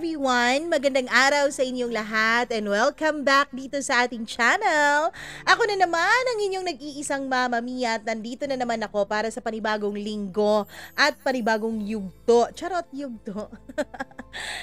everyone! Magandang araw sa inyong lahat and welcome back dito sa ating channel. Ako na naman ang inyong nag-iisang Mama Mia at nandito na naman ako para sa panibagong linggo at panibagong yugto. Charot, yugto.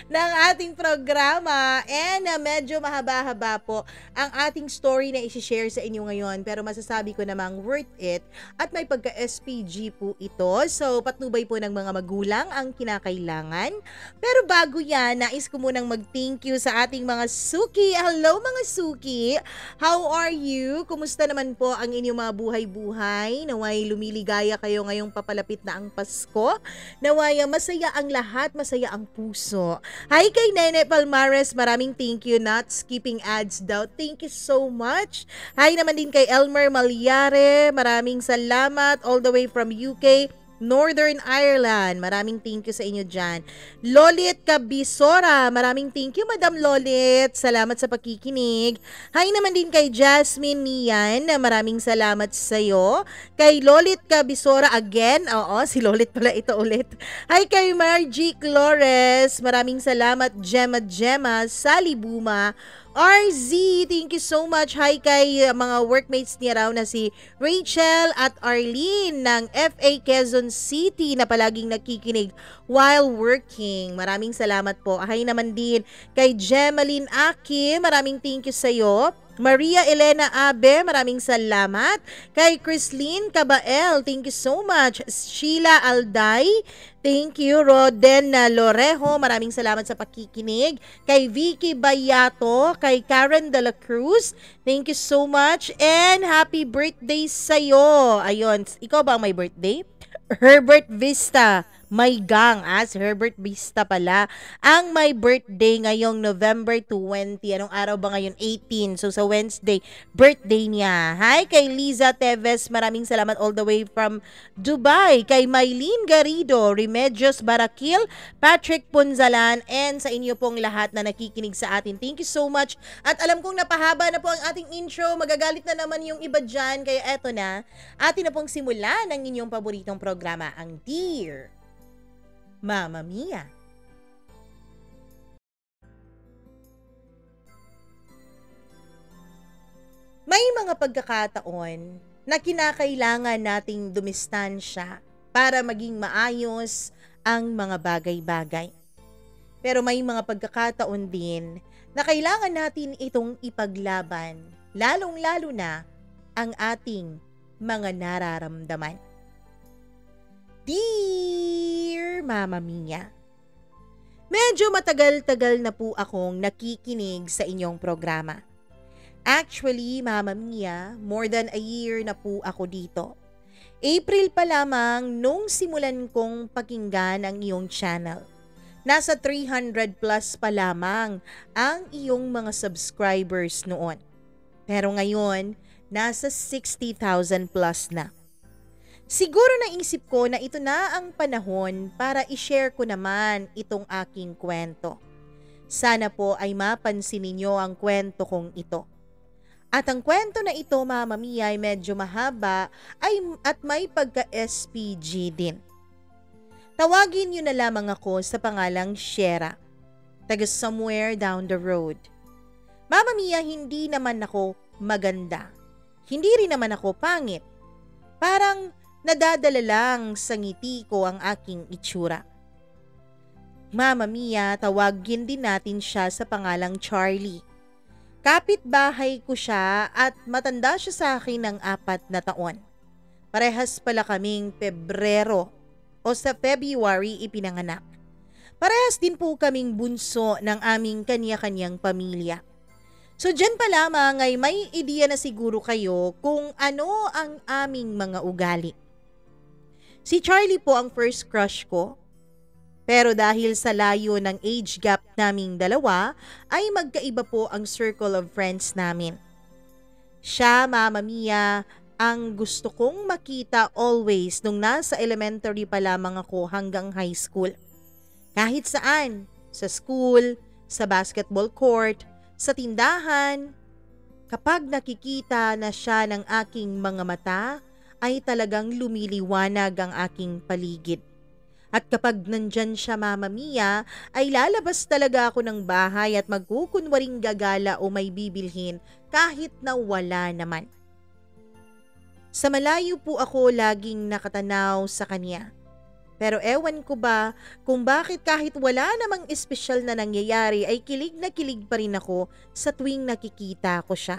ng ating programa and medyo mahaba-haba po ang ating story na isi-share sa inyo ngayon pero masasabi ko namang worth it at may pagka-SPG po ito. So patnubay po ng mga magulang ang kinakailangan. Pero bago yan, nais ko munang mag-thank you sa ating mga suki. Hello mga suki! How are you? Kumusta naman po ang inyong mga buhay-buhay? Naway lumiligaya kayo ngayong papalapit na ang Pasko. Naway masaya ang lahat, masaya ang puso. Hi kay Nene Palmares, maraming thank you. Not skipping ads daw. Thank you so much. Hi naman din kay Elmer Malyare, maraming salamat all the way from UK. Northern Ireland. Maraming thank you sa inyo dyan. Lolit Cabisora. Maraming thank you, Madam Lolit. Salamat sa pakikinig. Hi naman din kay Jasmine Nian. Maraming salamat sa iyo. Kay Lolit Cabisora again. Oo, si Lolit pala ito ulit. Hi kay Margie Flores. Maraming salamat. Gemma. Sally Buma. RZ, thank you so much. Hi kay mga workmates niya raw na si Rachel at Arlene ng FA Quezon City na palaging nakikinig while working. Maraming salamat po. Hi naman din kay Gemaline Aki. Maraming thank you sa iyo. Maria Elena Abe, maraming salamat. Kay Chrislyn Cabael, thank you so much. Sheila Alday, thank you. Roden Lorejo, maraming salamat sa pakikinig. Kay Vicky Bayato, kay Karen De La Cruz, thank you so much. And happy birthday sa'yo. Ayun, ikaw ba ang may birthday? Herbert Vista, may gang, si Herbert Vista pala, ang may birthday ngayong November 20. Anong araw ba ngayon? 18. So sa Wednesday, birthday niya. Hi kay Liza Teves, maraming salamat all the way from Dubai. Kay Maylene Garrido, Remedios Barakil, Patrick Punzalan, and sa inyo pong lahat na nakikinig sa atin. Thank you so much. At alam kong napahaba na po ang ating intro. Magagalit na naman yung iba dyan. Kaya eto na, atin na pong simulan ng inyong paboritong programa, ang Dear Mama Mia. May mga pagkakataon na kinakailangan nating dumistansya para maging maayos ang mga bagay-bagay. Pero may mga pagkakataon din na kailangan natin itong ipaglaban, lalong-lalo na ang ating mga nararamdaman. Dear Mama Mia, medyo matagal-tagal na po akong nakikinig sa inyong programa. Actually, Mama Mia, more than a year na po ako dito. April pa lamang nung simulan kong pakinggan ang iyong channel. Nasa 300 plus pa lamang ang iyong mga subscribers noon. Pero ngayon, nasa 60,000 plus na. Siguro naisip ko na ito na ang panahon para i-share ko naman itong aking kwento. Sana po ay mapansin ninyo ang kwento kong ito. At ang kwento na ito, Mama Mia, ay medyo mahaba at may pagka-SPG din. Tawagin niyo na lamang ako sa pangalang Shera, taga somewhere down the road. Mama Mia, hindi naman ako maganda. Hindi rin naman ako pangit. Parang nadadala lang sa ngiti ko ang aking itsura. Mama Mia, tawagin din natin siya sa pangalang Charlie. Kapitbahay ko siya at matanda siya sa akin ng 4 na taon. Parehas pala kaming Pebrero o sa February ipinanganak. Parehas din po kaming bunso ng aming kanya-kanyang pamilya. So dyan pa lamang ay may ideya na siguro kayo kung ano ang aming mga ugali. Si Charlie po ang first crush ko. Pero dahil sa layo ng age gap naming dalawa, ay magkaiba po ang circle of friends namin. Siya, Mama Mia, ang gusto kong makita always nung nasa elementary pa lamang ako hanggang high school. Kahit saan, sa school, sa basketball court, sa tindahan, kapag nakikita na siya ng aking mga mata, ay talagang lumiliwanag ang aking paligid. At kapag nandyan siya, Mama Mia, ay lalabas talaga ako ng bahay at magkukunwaring gagala o may bibilhin kahit na wala naman. Sa malayo po ako laging nakatanaw sa kanya. Pero ewan ko ba kung bakit kahit wala namang espesyal na nangyayari ay kilig na kilig pa rin ako sa tuwing nakikita ko siya.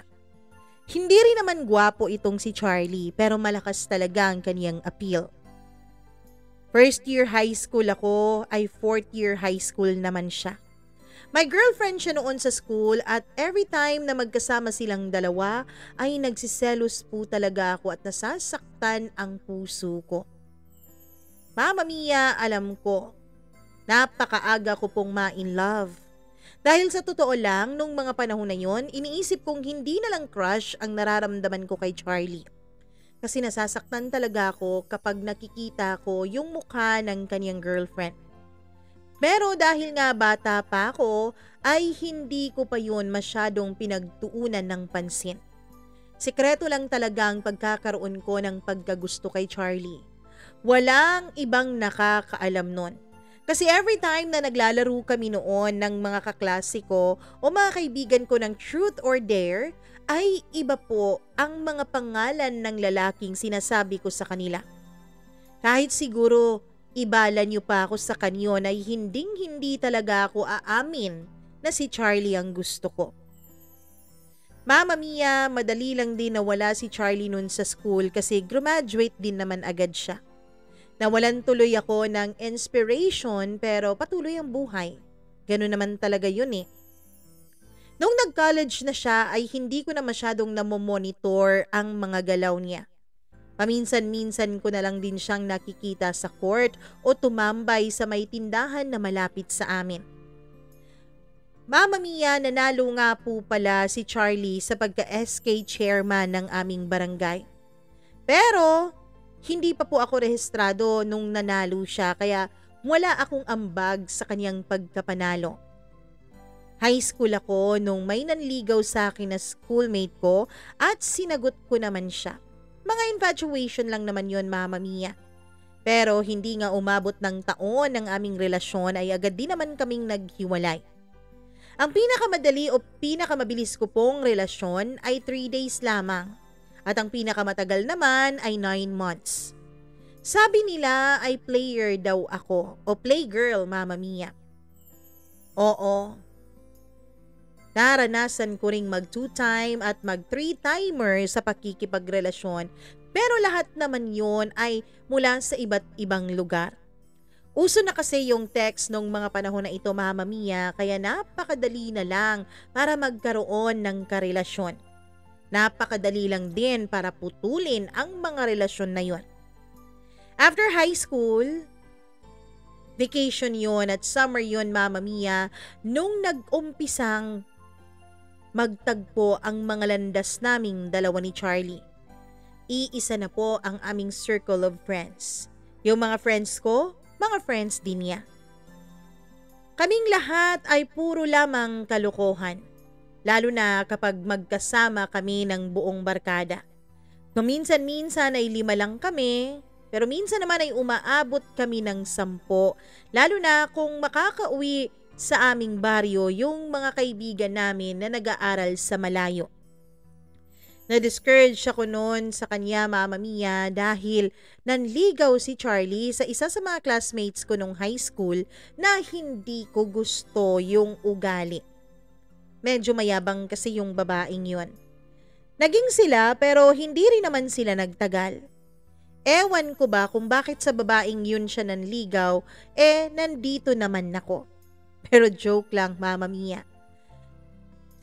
Hindi rin naman gwapo itong si Charlie pero malakas talaga ang kaniyang appeal. First year high school ako ay fourth year high school naman siya. May girlfriend siya noon sa school at every time na magkasama silang dalawa ay nagsiselos po talaga ako at nasasaktan ang puso ko. Mama Mia, alam ko, napakaaga ko pong ma-in love. Dahil sa totoo lang, nung mga panahon na yon, iniisip kong hindi na lang crush ang nararamdaman ko kay Charlie. Kasi nasasaktan talaga ako kapag nakikita ko yung mukha ng kanyang girlfriend. Pero dahil nga bata pa ako, ay hindi ko pa yun masyadong pinagtuunan ng pansin. Sikreto lang talaga ang pagkakaroon ko ng pagkagusto kay Charlie. Walang ibang nakakaalam nun. Kasi every time na naglalaro kami noon ng mga kaklase ko o mga kaibigan ko ng Truth or Dare, ay iba po ang mga pangalan ng lalaking sinasabi ko sa kanila. Kahit siguro ibala niyo pa ako sa kanyon ay hinding-hindi talaga ako aamin na si Charlie ang gusto ko. Mama Mia, madali lang din nawala si Charlie nun sa school kasi graduate din naman agad siya. Nawalan tuloy ako ng inspiration pero patuloy ang buhay. Ganun naman talaga yun eh. Nung nag-college na siya ay hindi ko na masyadong namomonitor ang mga galaw niya. Paminsan-minsan ko na lang din siyang nakikita sa court o tumambay sa may tindahan na malapit sa amin. Mama Mia, nanalo nga po pala si Charlie sa pagka-SK chairman ng aming barangay. Pero hindi pa po ako rehistrado nung nanalo siya kaya wala akong ambag sa kanyang pagkapanalo. High school ako nung may nanligaw sa akin na schoolmate ko at sinagot ko naman siya. Mga infatuation lang naman yon, Mama Mia. Pero hindi nga umabot ng taon ang aming relasyon ay agad din naman kaming naghiwalay. Ang pinakamadali o pinakamabilis ko pong relasyon ay 3 days lamang. At ang pinakamatagal naman ay 9 months. Sabi nila ay player daw ako o playgirl, Mama Mia. Oo. Naranasan ko ring mag 2-time at mag 3-timer sa pakikipagrelasyon pero lahat naman yon ay mula sa iba't ibang lugar. Uso na kasi yung text nung mga panahon na ito, Mama Mia, kaya napakadali na lang para magkaroon ng karelasyon. Napakadali lang din para putulin ang mga relasyon na yon. After high school, vacation yon at summer yon, Mama Mia, nung nag-umpisang magtagpo ang mga landas naming dalawa ni Charlie. Iisa na po ang aming circle of friends. Yung mga friends ko, mga friends din niya. Kaming lahat ay puro lamang kalokohan. Lalo na kapag magkasama kami ng buong barkada. Minsan-minsan ay 5 lang kami, pero minsan naman ay umaabot kami ng 10. Lalo na kung makakauwi sa aming baryo yung mga kaibigan namin na nag-aaral sa malayo. Na-discourage ako noon sa kanya, Mama Mia, dahil nanligaw si Charlie sa isa sa mga classmates ko nung high school na hindi ko gusto yung ugali. Medyo mayabang kasi yung babaeng yon. Naging sila pero hindi rin naman sila nagtagal. Ewan ko ba kung bakit sa babaeng yun siya nanligaw, nandito naman ako. Pero joke lang, Mama Mia.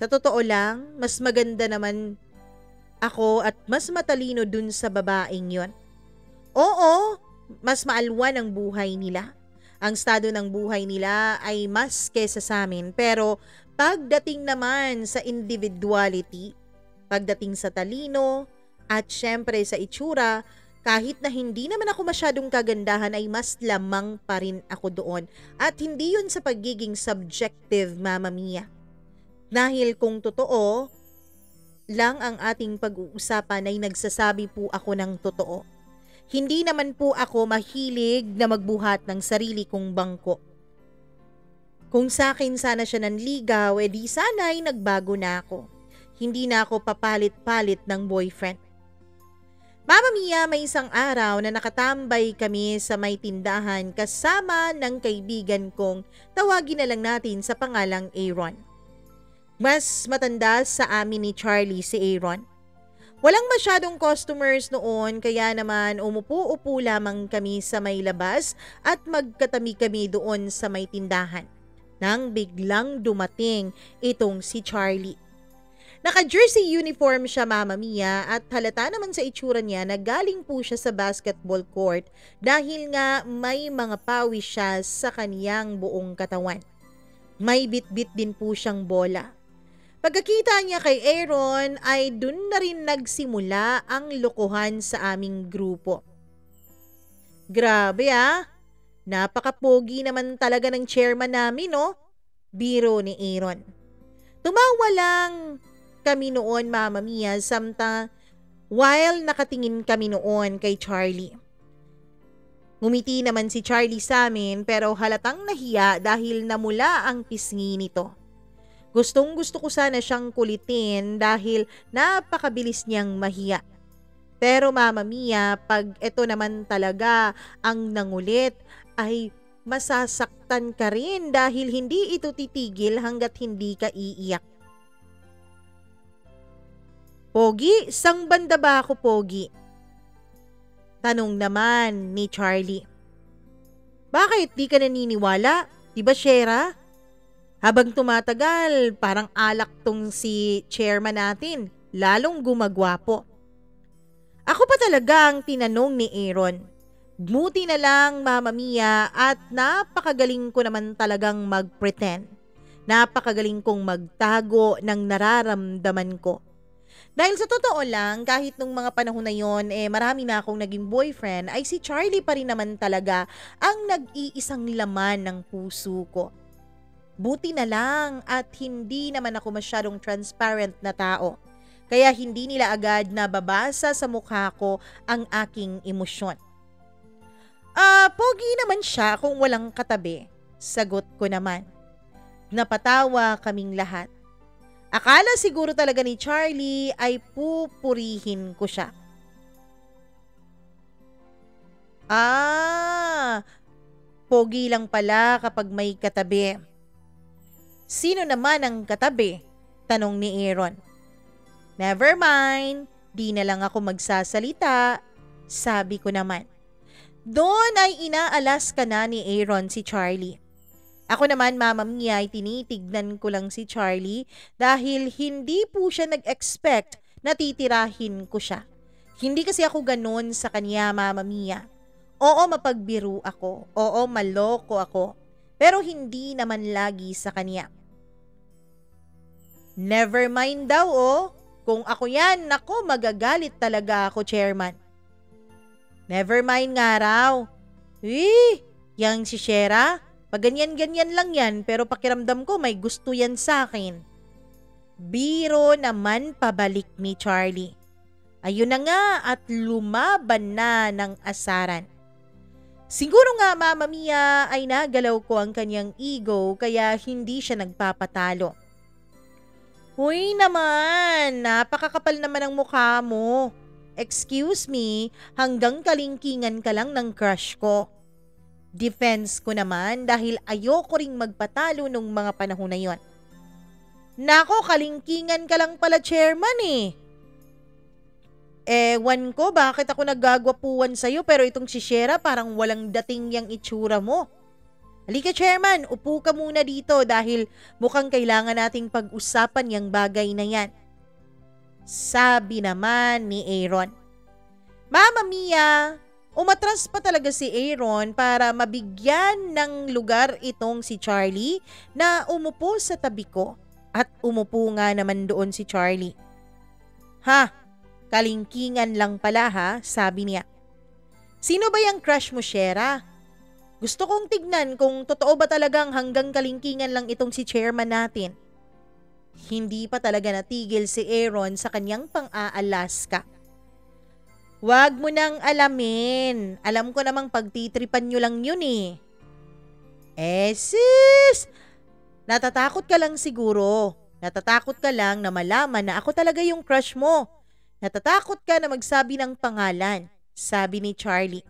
Sa totoo lang, mas maganda naman ako at mas matalino dun sa babaeng yon. Oo, mas maalwan ang buhay nila. Ang estado ng buhay nila ay mas kesa sa amin. Pero pagdating naman sa individuality, pagdating sa talino, at syempre sa itsura, kahit na hindi naman ako masyadong kagandahan ay mas lamang pa rin ako doon. At hindi yun sa pagiging subjective, Mama Mia. Dahil kung totoo lang ang ating pag-uusapan ay nagsasabi po ako ng totoo. Hindi naman po ako mahilig na magbuhat ng sarili kong bangko. Kung sa akin sana siya nanligaw, edi sana'y nagbago na ako. Hindi na ako papalit-palit ng boyfriend. Mama Mia, may isang araw na nakatambay kami sa may tindahan kasama ng kaibigan kong tawagin na lang natin sa pangalang Aaron. Mas matanda sa amin ni Charlie si Aaron. Walang masyadong customers noon kaya naman umupo-upo lamang kami sa may labas at magkatabi kami doon sa may tindahan. Nang biglang dumating itong si Charlie. Naka-jersey uniform siya, Mama Mia, at halata naman sa itsura niya na galing po siya sa basketball court dahil nga may mga pawis siya sa kaniyang buong katawan. May bit-bit din po siyang bola. Pagkakita niya kay Aaron ay dun na rin nagsimula ang lokohan sa aming grupo. Grabe napaka-pogi naman talaga ng chairman namin, no? Biro ni Aaron. Tumawa lang kami noon, Mama Mia, while nakatingin kami noon kay Charlie. Ngumiti naman si Charlie sa amin pero halatang nahiya dahil namula ang pisngi nito. Gustong-gusto ko sana siyang kulitin dahil napakabilis niyang mahiya. Pero Mama Mia, pag ito naman talaga ang nangulit, ay masasaktan ka rin dahil hindi ito titigil hanggat hindi ka iiyak. Pogi, sang banda ba ako, Pogi? Tanong naman ni Charlie. Bakit di ka naniniwala? Di ba, Shera? Habang tumatagal, parang alak tong si chairman natin, lalong gumagwapo. Ako pa talaga ang tinanong ni Aaron. Buti na lang, Mama Mia, at napakagaling ko naman talagang mag-pretend. Napakagaling kong magtago ng nararamdaman ko. Dahil sa totoo lang, kahit nung mga panahon na yon, marami na akong naging boyfriend, ay si Charlie pa rin naman talaga ang nag-iisang laman ng puso ko. Buti na lang at hindi naman ako masyadong transparent na tao. Kaya hindi nila agad nababasa sa mukha ko ang aking emosyon. Pogi naman siya kung walang katabi. Sagot ko naman. Napatawa kaming lahat. Akala siguro talaga ni Charlie ay pupurihin ko siya. Pogi lang pala kapag may katabi. Sino naman ang katabi? Tanong ni Aaron. Never mind, di na lang ako magsasalita. Sabi ko naman. Doon ay inaalas ka na ni Aaron si Charlie. Ako naman, Mama Mia, ay tinitignan ko lang si Charlie dahil hindi po siya nag-expect na titirahin ko siya. Hindi kasi ako ganun sa kanya, Mama Mia. Oo, mapagbiro ako. Oo, maloko ako. Pero hindi naman lagi sa kanya. Never mind daw, Kung ako yan, naku, magagalit talaga ako, Chairman. Never mind nga raw. Yang si Shera, pag ganyan-ganyan lang yan pero pakiramdam ko may gusto yan sa akin. Biro naman pabalik ni Charlie. Ayun na nga at lumaban na ng asaran. Siguro nga, Mama Mia, ay nagalaw ko ang kanyang ego kaya hindi siya nagpapatalo. Huy naman, napakakapal naman ang mukha mo. Excuse me, hanggang kalingkingan ka lang ng crush ko. Defense ko naman dahil ayoko ring magpatalo nung mga panahon na yon. Nako, kalingkingan ka lang pala, Chairman Ewan ko bakit ako naggagwapuan sa'yo pero itong si Shera parang walang dating yang itsura mo. Halika, Chairman, upo ka muna dito dahil mukhang kailangan nating pag-usapan yung bagay na yan. Sabi naman ni Aaron. Mama Mia, umatras pa talaga si Aaron para mabigyan ng lugar itong si Charlie na umupo sa tabi ko at umupo nga naman doon si Charlie. Ha, kalingkingan lang pala ha, sabi niya. Sino ba yung crush mo, Shera? Gusto kong tignan kung totoo ba talagang hanggang kalingkingan lang itong si Chairman natin. Hindi pa talaga natigil si Aaron sa kanyang pang-aalaska. Wag mo nang alamin. Alam ko namang pagtitripan nyo lang yun eh. Sis! Natatakot ka lang siguro. Natatakot ka lang na malaman na ako talaga yung crush mo. Natatakot ka na magsabi ng pangalan, sabi ni Charlie.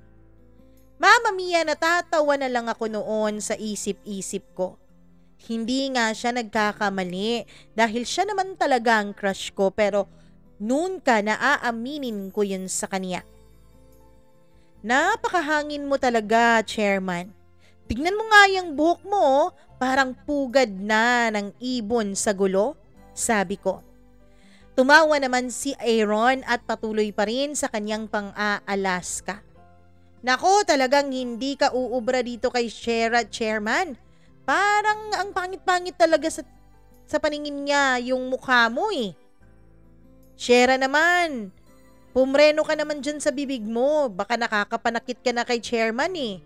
Mama Mia, natatawa na lang ako noon sa isip-isip ko. Hindi nga siya nagkakamali dahil siya naman talaga ang crush ko pero noon ka na aaminin ko yun sa kanya. Napakahangin mo talaga, Chairman. Tignan mo nga yung buhok mo, oh, parang pugad na ng ibon sa gulo, sabi ko. Tumawa naman si Aaron at patuloy pa rin sa kanyang pang-aalaska. Nako, talagang hindi ka uubra dito kay Shera, Chairman. Parang ang pangit-pangit talaga sa paningin niya yung mukha mo eh. Shera naman, pumreno ka naman dyan sa bibig mo. Baka nakakapanakit ka na kay Chairman eh.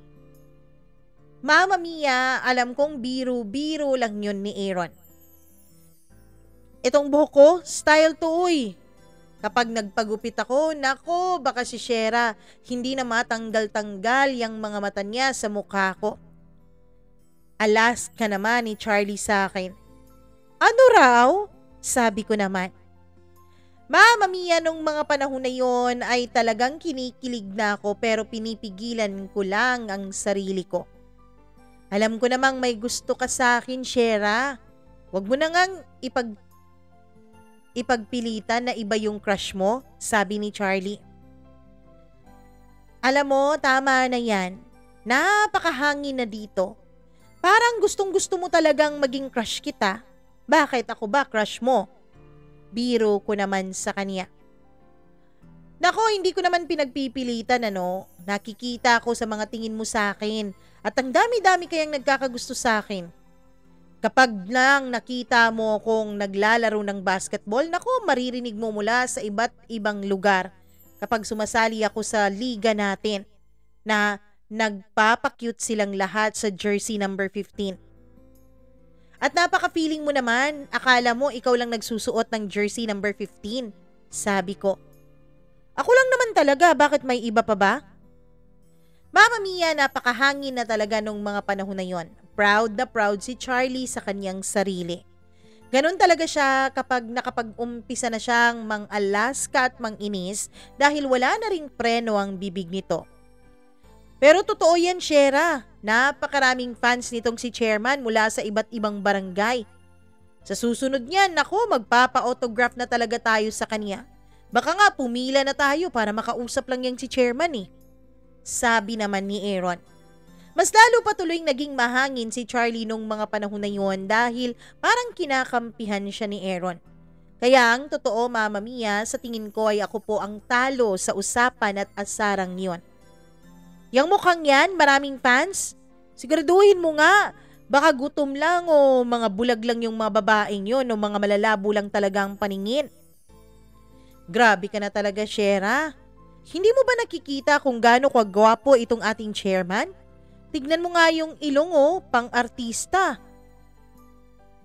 Mama Mia, alam kong biro-biro lang yun ni Aaron. Itong buhok ko, style to uy. Kapag nagpagupit ako, nako baka si Shera hindi na matanggal-tanggal yung mga mata niya sa mukha ko. Alas ka naman ni Charlie sa akin. Ano raw? Sabi ko naman. Mama Mia, nung mga panahon na yon ay talagang kinikilig na ako pero pinipigilan ko lang ang sarili ko. Alam ko namang may gusto ka sa akin, Shera. Huwag mo na ngang ipagpilitan na iba yung crush mo, sabi ni Charlie. Alam mo, tama na yan. Napakahangin na dito. Parang gustong-gusto mo talagang maging crush kita. Bakit ako ba crush mo? Biro ko naman sa kanya. Nako, hindi ko naman pinagpipilitan ano. Nakikita ko sa mga tingin mo sa akin at ang dami-dami kayang nagkakagusto sa akin. Kapag lang nakita mo kong naglalaro ng basketball, nako, maririnig mo mula sa iba't ibang lugar. Kapag sumasali ako sa liga natin na nagpapakyut silang lahat sa jersey number 15. At napaka-feeling mo naman, akala mo ikaw lang nagsusuot ng jersey number 15, sabi ko. Ako lang naman talaga, bakit may iba pa ba? Mama Mia, napakahangin na talaga nung mga panahon na yon. Proud na proud si Charlie sa kanyang sarili. Ganon talaga siya kapag nakapag-umpisa na siyang mang-alaska at mang-inis dahil wala na ring preno ang bibig nito. Pero totoo yan, Shera. Napakaraming fans nitong si Chairman mula sa iba't ibang barangay. Sa susunod niyan, nako, magpapa-autograph na talaga tayo sa kanya. Baka nga pumila na tayo para makausap lang yang si Chairman eh. Sabi naman ni Aaron. Mas lalo patuloy naging mahangin si Charlie nung mga panahon na yon dahil parang kinakampihan siya ni Aaron. Kaya ang totoo, Mama Mia, sa tingin ko ay ako po ang talo sa usapan at asarang yon. Yang mukhang yan, maraming fans? Siguraduhin mo nga, baka gutom lang o mga bulag lang yung mga babaeng yon o mga malalabo lang talagang paningin. Grabe ka na talaga, Shera. Hindi mo ba nakikita kung gaano kagwapo itong ating chairman? Tignan mo nga yung ilong pang-artista.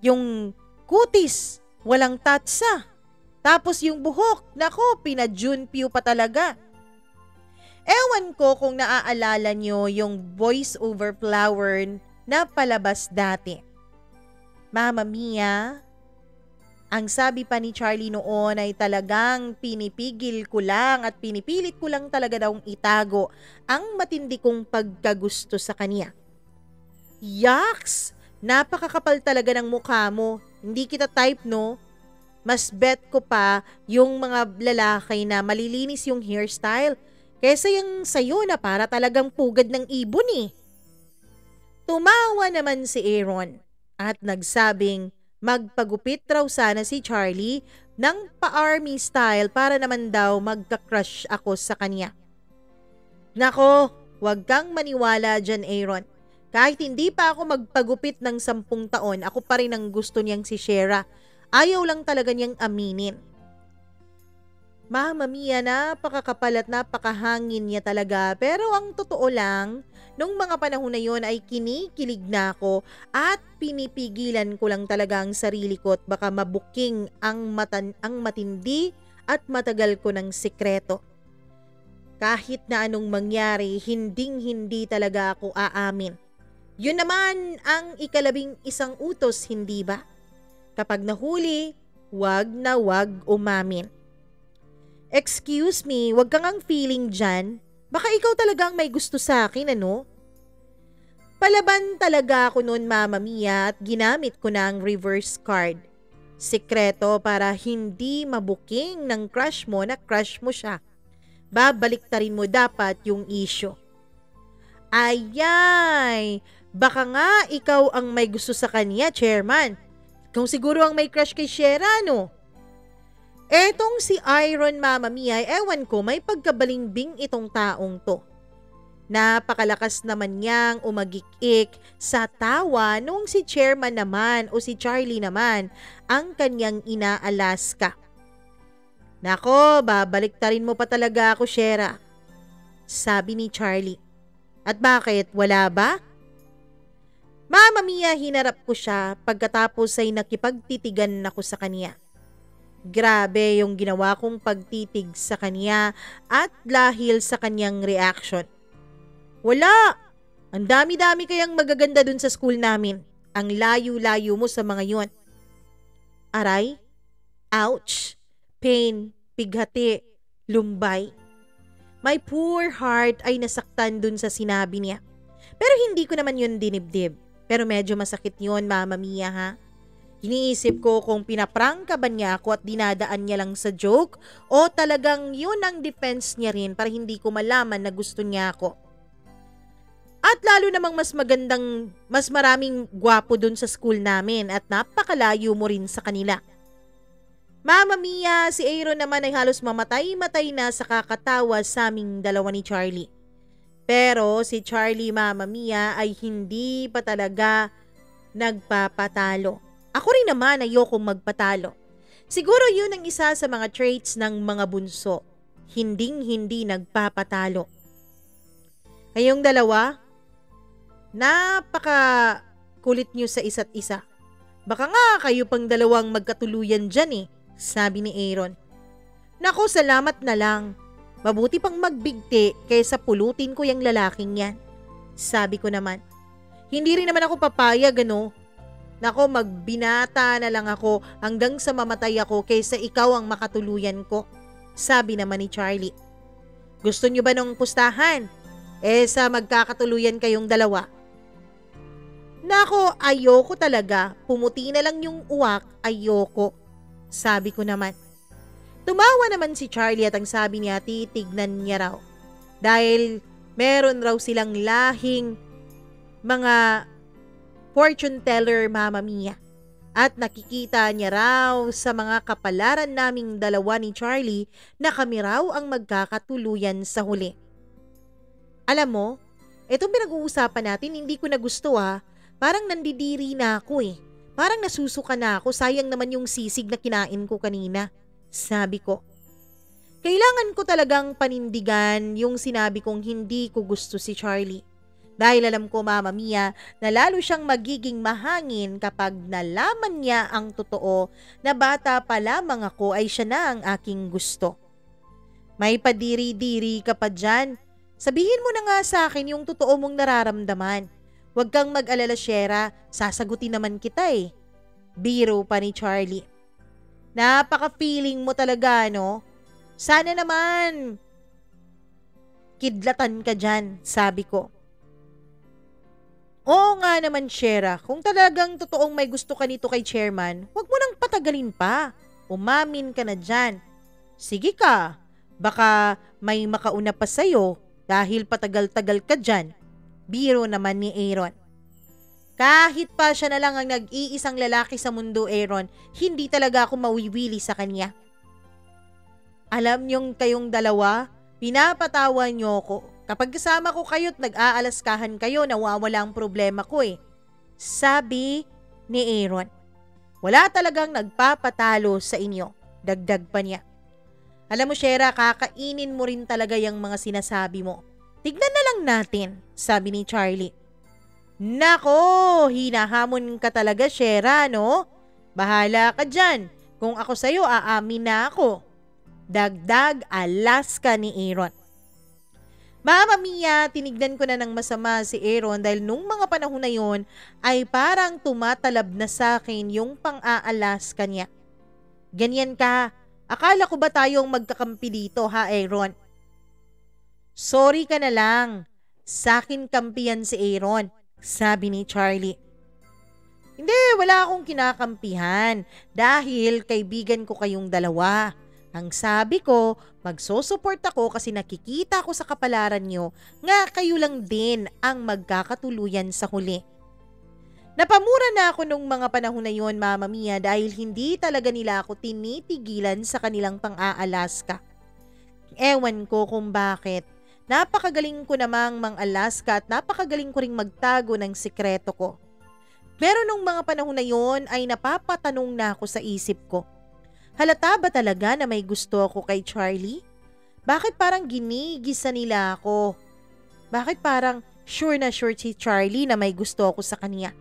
Yung kutis, walang tatsa. Tapos yung buhok, nako, pinajunpyo pa talaga. Ewan ko kung naaalala nyo yung voice over flower na palabas dati. Mama Mia, ang sabi pa ni Charlie noon ay talagang pinipigil ko lang at pinipilit ko lang talaga daw itago ang matindi kong pagkagusto sa kanya. Yaks! Napakakapal talaga ng mukha mo. Hindi kita type, no? Mas bet ko pa yung mga lalaki na malilinis yung hairstyle kaysa yung sayo na para talagang pugad ng ibon eh. Tumawa naman si Aaron at nagsabing magpagupit raw sana si Charlie ng pa-army style para naman daw magka-crush ako sa kanya. Nako, wag kang maniwala dyan, Aaron. Kahit hindi pa ako magpagupit ng 10 taon, ako pa rin ang gusto niyang si Shera. Ayaw lang talaga niyang aminin. Mama Mia, napakakapal at napakahangin niya talaga. Pero ang totoo lang, nung mga panahon na yon ay kinikilig na ako at pinipigilan ko lang talaga ang sarili ko at baka mabuking ang matindi at matagal ko ng sikreto. Kahit na anong mangyari, hinding-hindi talaga ako aamin. Yun naman ang ika-11 utos, hindi ba? Kapag nahuli, wag na wag umamin. Excuse me, wag kang ang feeling dyan. Baka ikaw talagang may gusto sa akin, ano? Palaban talaga ako noon, Mama Mia, at ginamit ko na ang reverse card. Sikreto para hindi mabuking ng crush mo na crush mo siya. Babaliktarin mo dapat yung issue. Ayay! Baka nga ikaw ang may gusto sa kanya, Chairman. Ikaw siguro ang may crush kay Shera, no? Etong si Iron, Mama Mia, ewan ko, may pagkabalingbing itong taong to. Napakalakas naman niyang umagik-ik sa tawa nung si Chairman naman o si Charlie naman ang kanyang ina-Alaska. Nako, babaliktarin mo pa talaga ako, Shera, sabi ni Charlie. At bakit? Wala ba? Mama Mia, hinarap ko siya pagkatapos ay nakipagtitigan ako sa kanya. Grabe yung ginawa kong pagtitig sa kanya at dahil sa kanyang reaction. Wala! Ang dami-dami kayang magaganda dun sa school namin. Ang layo-layo mo sa mga yun. Aray? Ouch! Pain, pighati, lumbay. My poor heart ay nasaktan dun sa sinabi niya. Pero hindi ko naman yun dinibdib. Pero medyo masakit yun, Mama Mia, ha? Iniisip ko kung pinaprangka ba niya ako at dinadaan niya lang sa joke o talagang yun ang defense niya rin para hindi ko malaman na gusto niya ako. At lalo namang mas maraming gwapo dun sa school namin at napakalayo mo rin sa kanila. Mama Mia, si Aaron naman ay halos mamatay-matay na sa kakatawa sa aming dalawa ni Charlie. Pero si Charlie, Mama Mia, ay hindi pa talaga nagpapatalo. Ako rin naman ayokong magpatalo. Siguro yun ang isa sa mga traits ng mga bunso. Hinding-hindi nagpapatalo. Kayong dalawa, napaka kulit nyo sa isa't isa. Baka nga kayo pang dalawang magkatuluyan dyan, sabi ni Aaron. Nako, salamat na lang. Mabuti pang magbigti kaysa pulutin ko yung lalaking yan, sabi ko naman. Hindi rin naman ako papayag, ano? Nako, magbinata na lang ako hanggang sa mamatay ako kaysa ikaw ang makatuluyan ko, sabi naman ni Charlie. Gusto nyo ba nung pustahan? Sa magkakatuluyan kayong dalawa. Nako, ayoko talaga. Pumuti na lang yung uwak, ayoko, sabi ko naman. Tumawa naman si Charlie at ang sabi niya titignan niya raw. Dahil meron raw silang lahing mga fortune teller, Mama Mia. At nakikita niya raw sa mga kapalaran naming dalawa ni Charlie na kami raw ang magkakatuluyan sa huli. Alam mo, itong pinag-uusapan natin hindi ko na gusto. Parang nandidiri na ako Parang nasusuka na ako, sayang naman yung sisig na kinain ko kanina, sabi ko. Kailangan ko talagang panindigan yung sinabi kong hindi ko gusto si Charlie. Dahil alam ko, Mama Mia, na lalo siyang magiging mahangin kapag nalaman niya ang totoo na bata pa lamang ako ay siya na ang aking gusto. May padiri-diri ka pa dyan. Sabihin mo na nga sa akin yung totoo mong nararamdaman. Huwag kang mag-alala, Shera, sasagutin naman kita Biro pa ni Charlie. Napaka-feeling mo talaga, no? Sana naman kidlatan ka dyan, sabi ko. Oo nga naman, Shera, kung talagang totoong may gusto ka nito kay Chairman, huwag mo nang patagalin pa. Umamin ka na dyan. Sige ka, baka may makauna pa sa'yo dahil patagal-tagal ka dyan. Biro naman ni Aaron. Kahit pa siya na lang ang nag-iisang lalaki sa mundo, Aaron, hindi talaga ako mawiwili sa kanya. Alam niyong kayong dalawa, pinapatawa niyo ko. Kapag kasama ko kayo't nag-aalaskahan kayo, nawawala ang problema ko sabi ni Aaron. Wala talagang nagpapatalo sa inyo, dagdag pa niya. Alam mo, Shera, kakainin mo rin talaga yung mga sinasabi mo. Tignan na lang natin, sabi ni Charlie. Nako, hinahamon ka talaga, Shera, no? Bahala ka dyan. Kung ako sa'yo, aamin na ako. Dagdag Alaska ni Aaron. Mama Mia, tinignan ko na ng masama si Aaron dahil nung mga panahon na yon ay parang tumatalab na sa akin yung pang-aalas kanya. Ganyan ka. Akala ko ba tayong magkakampi dito ha, Aaron? Sorry ka na lang. Sakin kampiyan si Aaron, sabi ni Charlie. Hindi, wala akong kinakampihan dahil kaibigan ko kayong dalawa. Ang sabi ko, magsusuport ako kasi nakikita ko sa kapalaran nyo nga kayo lang din ang magkakatuluyan sa huli. Napamura na ako nung mga panahon na yon, Mama Mia, dahil hindi talaga nila ako tinitigilan sa kanilang pang-aalaska. Ewan ko kung bakit. Napakagaling ko namang mang-alaska at napakagaling ko ring magtago ng sikreto ko. Pero nung mga panahon na yon ay napapatanong na ako sa isip ko. Halata ba talaga na may gusto ako kay Charlie? Bakit parang ginigisa nila ako? Bakit parang sure na sure si Charlie na may gusto ako sa kanya?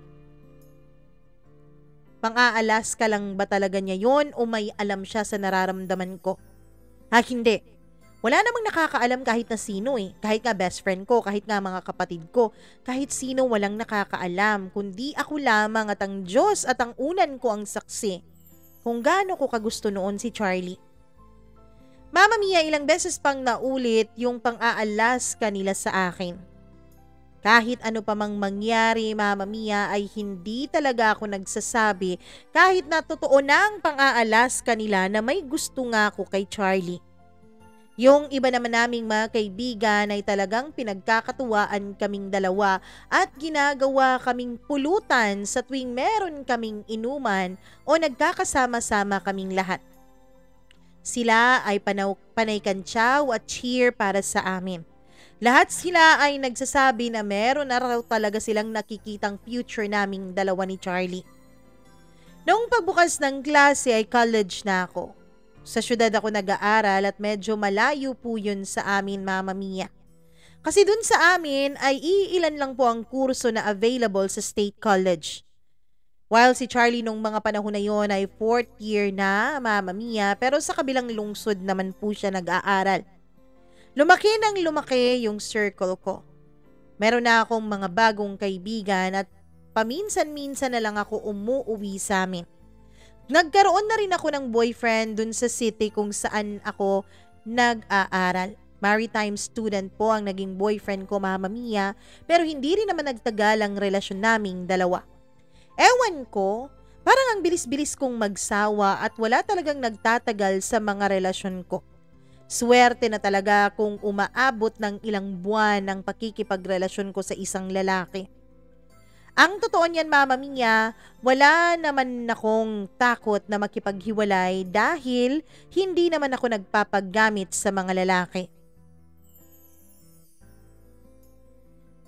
Pang-aalas ka lang ba talaga niya yon o may alam siya sa nararamdaman ko? Hindi. Wala namang nakakaalam kahit na sino eh. Kahit nga best friend ko, kahit nga mga kapatid ko. Kahit sino walang nakakaalam, kundi ako lamang at ang Diyos at ang unan ko ang saksi kung gaano ko kagusto noon si Charlie. Mama Mia, ilang beses pang naulit yung pang-aalas kanila sa akin. Kahit ano pa mang mangyari, Mama Mia, ay hindi talaga ako nagsasabi kahit na totoo na ang pang-aalas kanila na may gusto nga ako kay Charlie. Yung iba naman naming mga kaibigan ay talagang pinagkakatuwaan kaming dalawa at ginagawa kaming pulutan sa tuwing meron kaming inuman o nagkakasama-sama kaming lahat. Sila ay panay kantsaw at cheer para sa amin. Lahat sila ay nagsasabi na meron na raw talaga silang nakikitang future naming dalawa ni Charlie. Noong pagbukas ng klase ay college na ako. Sa syudad ako nag-aaral at medyo malayo po yun sa amin, Mama Mia. Kasi dun sa amin ay iilan lang po ang kurso na available sa State College. While si Charlie nung mga panahon na yon ay 4th year na, Mama Mia, pero sa kabilang lungsod naman po siya nag-aaral. Lumaki ng lumaki yung circle ko. Meron na akong mga bagong kaibigan at paminsan-minsan na lang ako umuuwi sa amin. Nagkaroon na rin ako ng boyfriend dun sa city kung saan ako nag-aaral. Maritime student po ang naging boyfriend ko, Mama Mia, pero hindi rin naman nagtagal ang relasyon naming dalawa. Ewan ko, parang ang bilis-bilis kong magsawa at wala talagang nagtatagal sa mga relasyon ko. Swerte na talaga kung umaabot ng ilang buwan ang pakikipagrelasyon ko sa isang lalaki. Ang totoo niyan, Mama Mia, wala naman akong takot na makipaghiwalay dahil hindi naman ako nagpapagamit sa mga lalaki.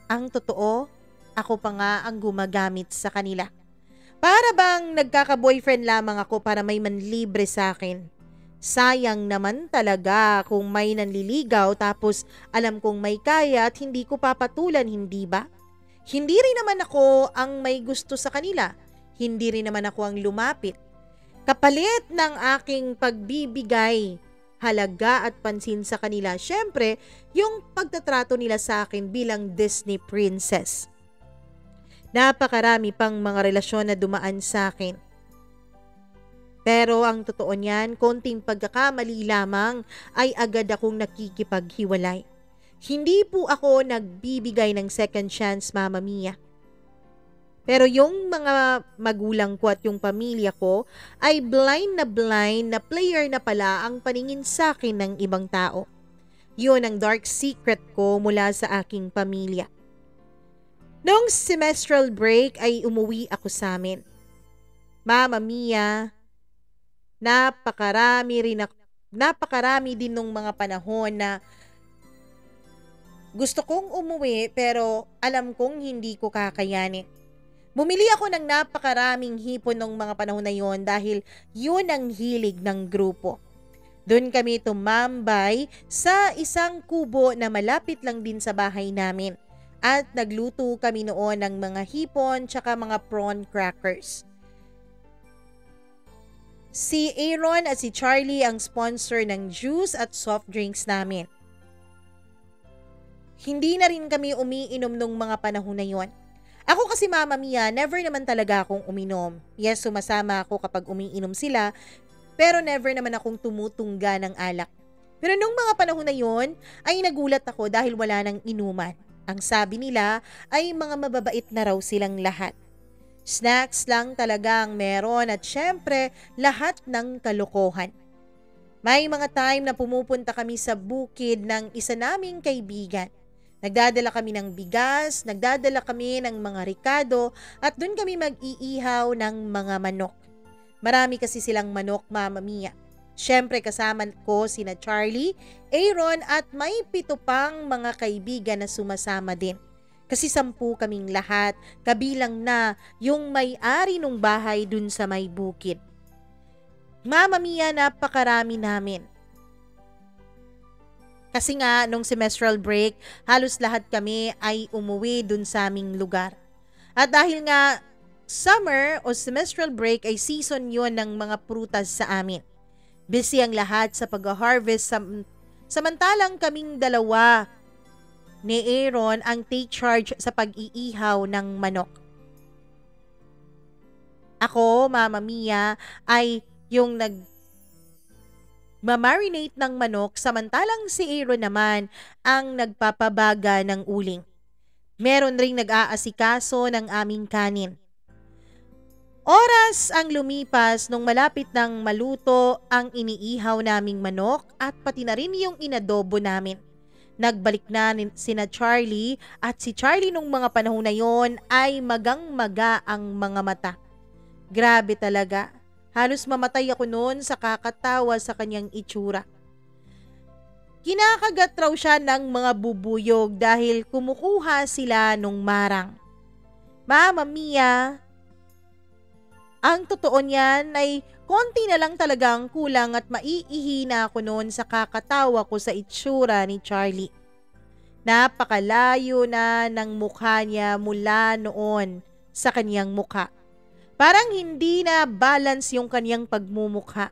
Ang totoo, ako pa nga ang gumagamit sa kanila. Para bang nagkaka-boyfriend lamang ako para may manlibre sa akin. Sayang naman talaga kung may nanliligaw tapos alam kong may kaya at hindi ko papatulan, hindi ba? Hindi rin naman ako ang may gusto sa kanila. Hindi rin naman ako ang lumapit. Kapalit ng aking pagbibigay, halaga at pansin sa kanila, syempre, yung pagtatrato nila sa akin bilang Disney princess. Napakarami pang mga relasyon na dumaan sa akin. Pero ang totoo niyan, konting pagkakamali lamang ay agad akong nakikipaghiwalay. Hindi po ako nagbibigay ng second chance, Mama Mia. Pero yung mga magulang ko at yung pamilya ko ay blind na player na pala ang paningin sa akin ng ibang tao. Yun ang dark secret ko mula sa aking pamilya. Noong semestral break ay umuwi ako sa amin. Mama Mia, napakarami din nung mga panahon na gusto kong umuwi pero alam kong hindi ko kakayanin. Bumili ako ng napakaraming hipon ng mga panahon na yon dahil yun ang hilig ng grupo. Doon kami tumambay sa isang kubo na malapit lang din sa bahay namin at nagluto kami noon ng mga hipon tsaka mga prawn crackers. Si Aaron at si Charlie ang sponsor ng juice at soft drinks namin. Hindi na rin kami umiinom nung mga panahon na yon. Ako kasi Mama Mia, never naman talaga akong uminom. Yes, sumasama ako kapag umiinom sila, pero never naman akong tumutungga ng alak. Pero nung mga panahon na yon, ay nagulat ako dahil wala nang inuman. Ang sabi nila ay mga mababait na raw silang lahat. Snacks lang talagang meron at syempre lahat ng kalokohan. May mga time na pumupunta kami sa bukid ng isa naming kaibigan. Nagdadala kami ng bigas, nagdadala kami ng mga rikado at dun kami mag-iihaw ng mga manok. Marami kasi silang manok, Mama Mia. Syempre kasama ko sina Charlie, Aaron at may 7 pang mga kaibigan na sumasama din. Kasi 10 kaming lahat, kabilang na yung may-ari ng bahay dun sa may bukid. Mama Mia, napakarami namin. Kasi nga, nung semestral break, halos lahat kami ay umuwi dun sa aming lugar. At dahil nga, summer o semestral break ay season yon ng mga prutas sa amin. Busy ang lahat sa pag-harvest, samantalang kaming dalawa ni Aaron ang take charge sa pag-iihaw ng manok. Ako, Mama Mia, ay yung nag-marinate ng manok, samantalang si Aaron naman ang nagpapabaga ng uling. Meron ring nag-aasikaso ng aming kanin. Oras ang lumipas nung malapit ng maluto ang iniihaw naming manok at pati na rin yung inadobo namin. Nagbalik na sina Charlie at si Charlie nung mga panahon na yon ay magang-maga ang mga mata. Grabe talaga. Halos mamatay ako noon sa kakatawa sa kanyang itsura. Kinakagat raw siya ng mga bubuyog dahil kumukuha sila nung marang. Mama Mia, ang totoo niyan ay konti na lang talagang kulang at maiihi na ako noon sa kakatawa ko sa itsura ni Charlie. Napakalayo na ng mukha niya mula noon sa kanyang mukha. Parang hindi na balance yung kanyang pagmumukha.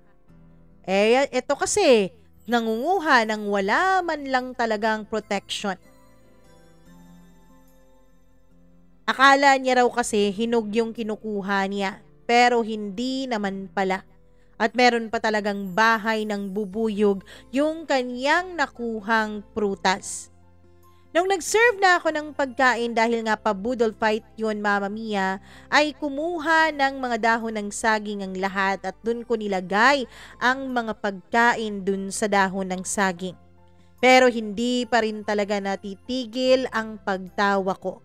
Ito kasi, nangunguha ng wala man lang talagang protection. Akala niya raw kasi hinog yung kinukuha niya. Pero hindi naman pala. At meron pa talagang bahay ng bubuyog yung kanyang nakuhang prutas. Nung nag-serve na ako ng pagkain dahil nga pa-budol fight yun, Mama Mia, ay kumuha ng mga dahon ng saging ang lahat at dun ko nilagay ang mga pagkain dun sa dahon ng saging. Pero hindi pa rin talaga natitigil ang pagtawa ko.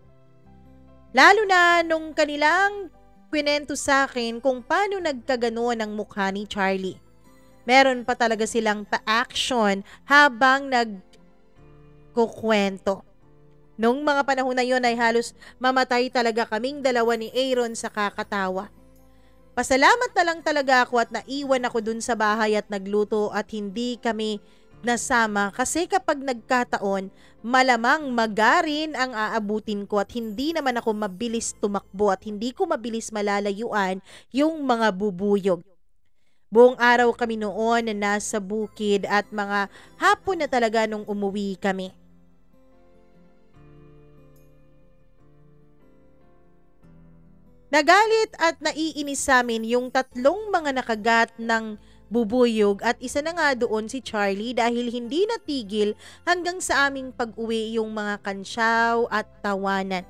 Lalo na nung kanilang kwento sa akin kung paano nagkagano ang mukha ni Charlie. Meron pa talaga silang pa-action habang nagkukwento. Nung mga panahon na yon ay halos mamatay talaga kaming dalawa ni Aaron sa kakatawa. Pasalamat na lang talaga ako at naiwan ako dun sa bahay at nagluto at hindi kami nasama kasi kapag nagkataon, malamang magarin ang aabutin ko at hindi naman ako mabilis tumakbo at hindi ko mabilis malalayuan yung mga bubuyog. Buong araw kami noon na nasa bukid at mga hapon na talaga nung umuwi kami. Nagalit at naiinis sa amin yung 3 mga nakagat ng bubuyog at isa na nga doon si Charlie dahil hindi natigil hanggang sa aming pag-uwi yung mga kansyaw at tawanan.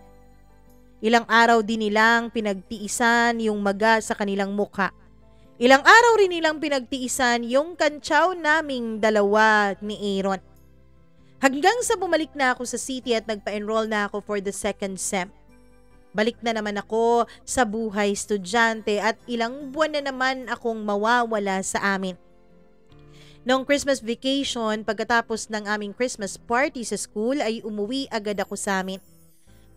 Ilang araw din nilang pinagtiisan yung maga sa kanilang mukha. Ilang araw rin nilang pinagtiisan yung kansyaw naming dalawa ni Aaron. Hanggang sa bumalik na ako sa city at nagpa-enroll na ako for the 2nd sem. Balik na naman ako sa buhay estudyante at ilang buwan na naman akong mawawala sa amin. Noong Christmas vacation, pagkatapos ng aming Christmas party sa school ay umuwi agad ako sa amin.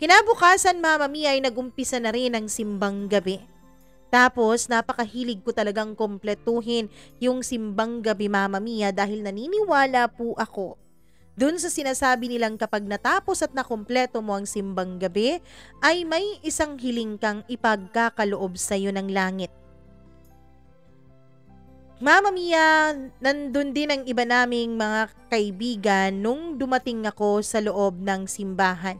Kinabukasan, Mama Mia, ay nagumpisa na rin ang simbang gabi. Tapos napakahilig ko talagang kompletuhin yung simbang gabi, Mama Mia, dahil naniniwala po ako dun sa sinasabi nilang kapag natapos at nakumpleto mo ang simbang gabi, ay may isang hiling kang ipagkakaloob sa iyo ng langit. Mama Mia, nandun din ang iba naming mga kaibigan nung dumating ako sa loob ng simbahan.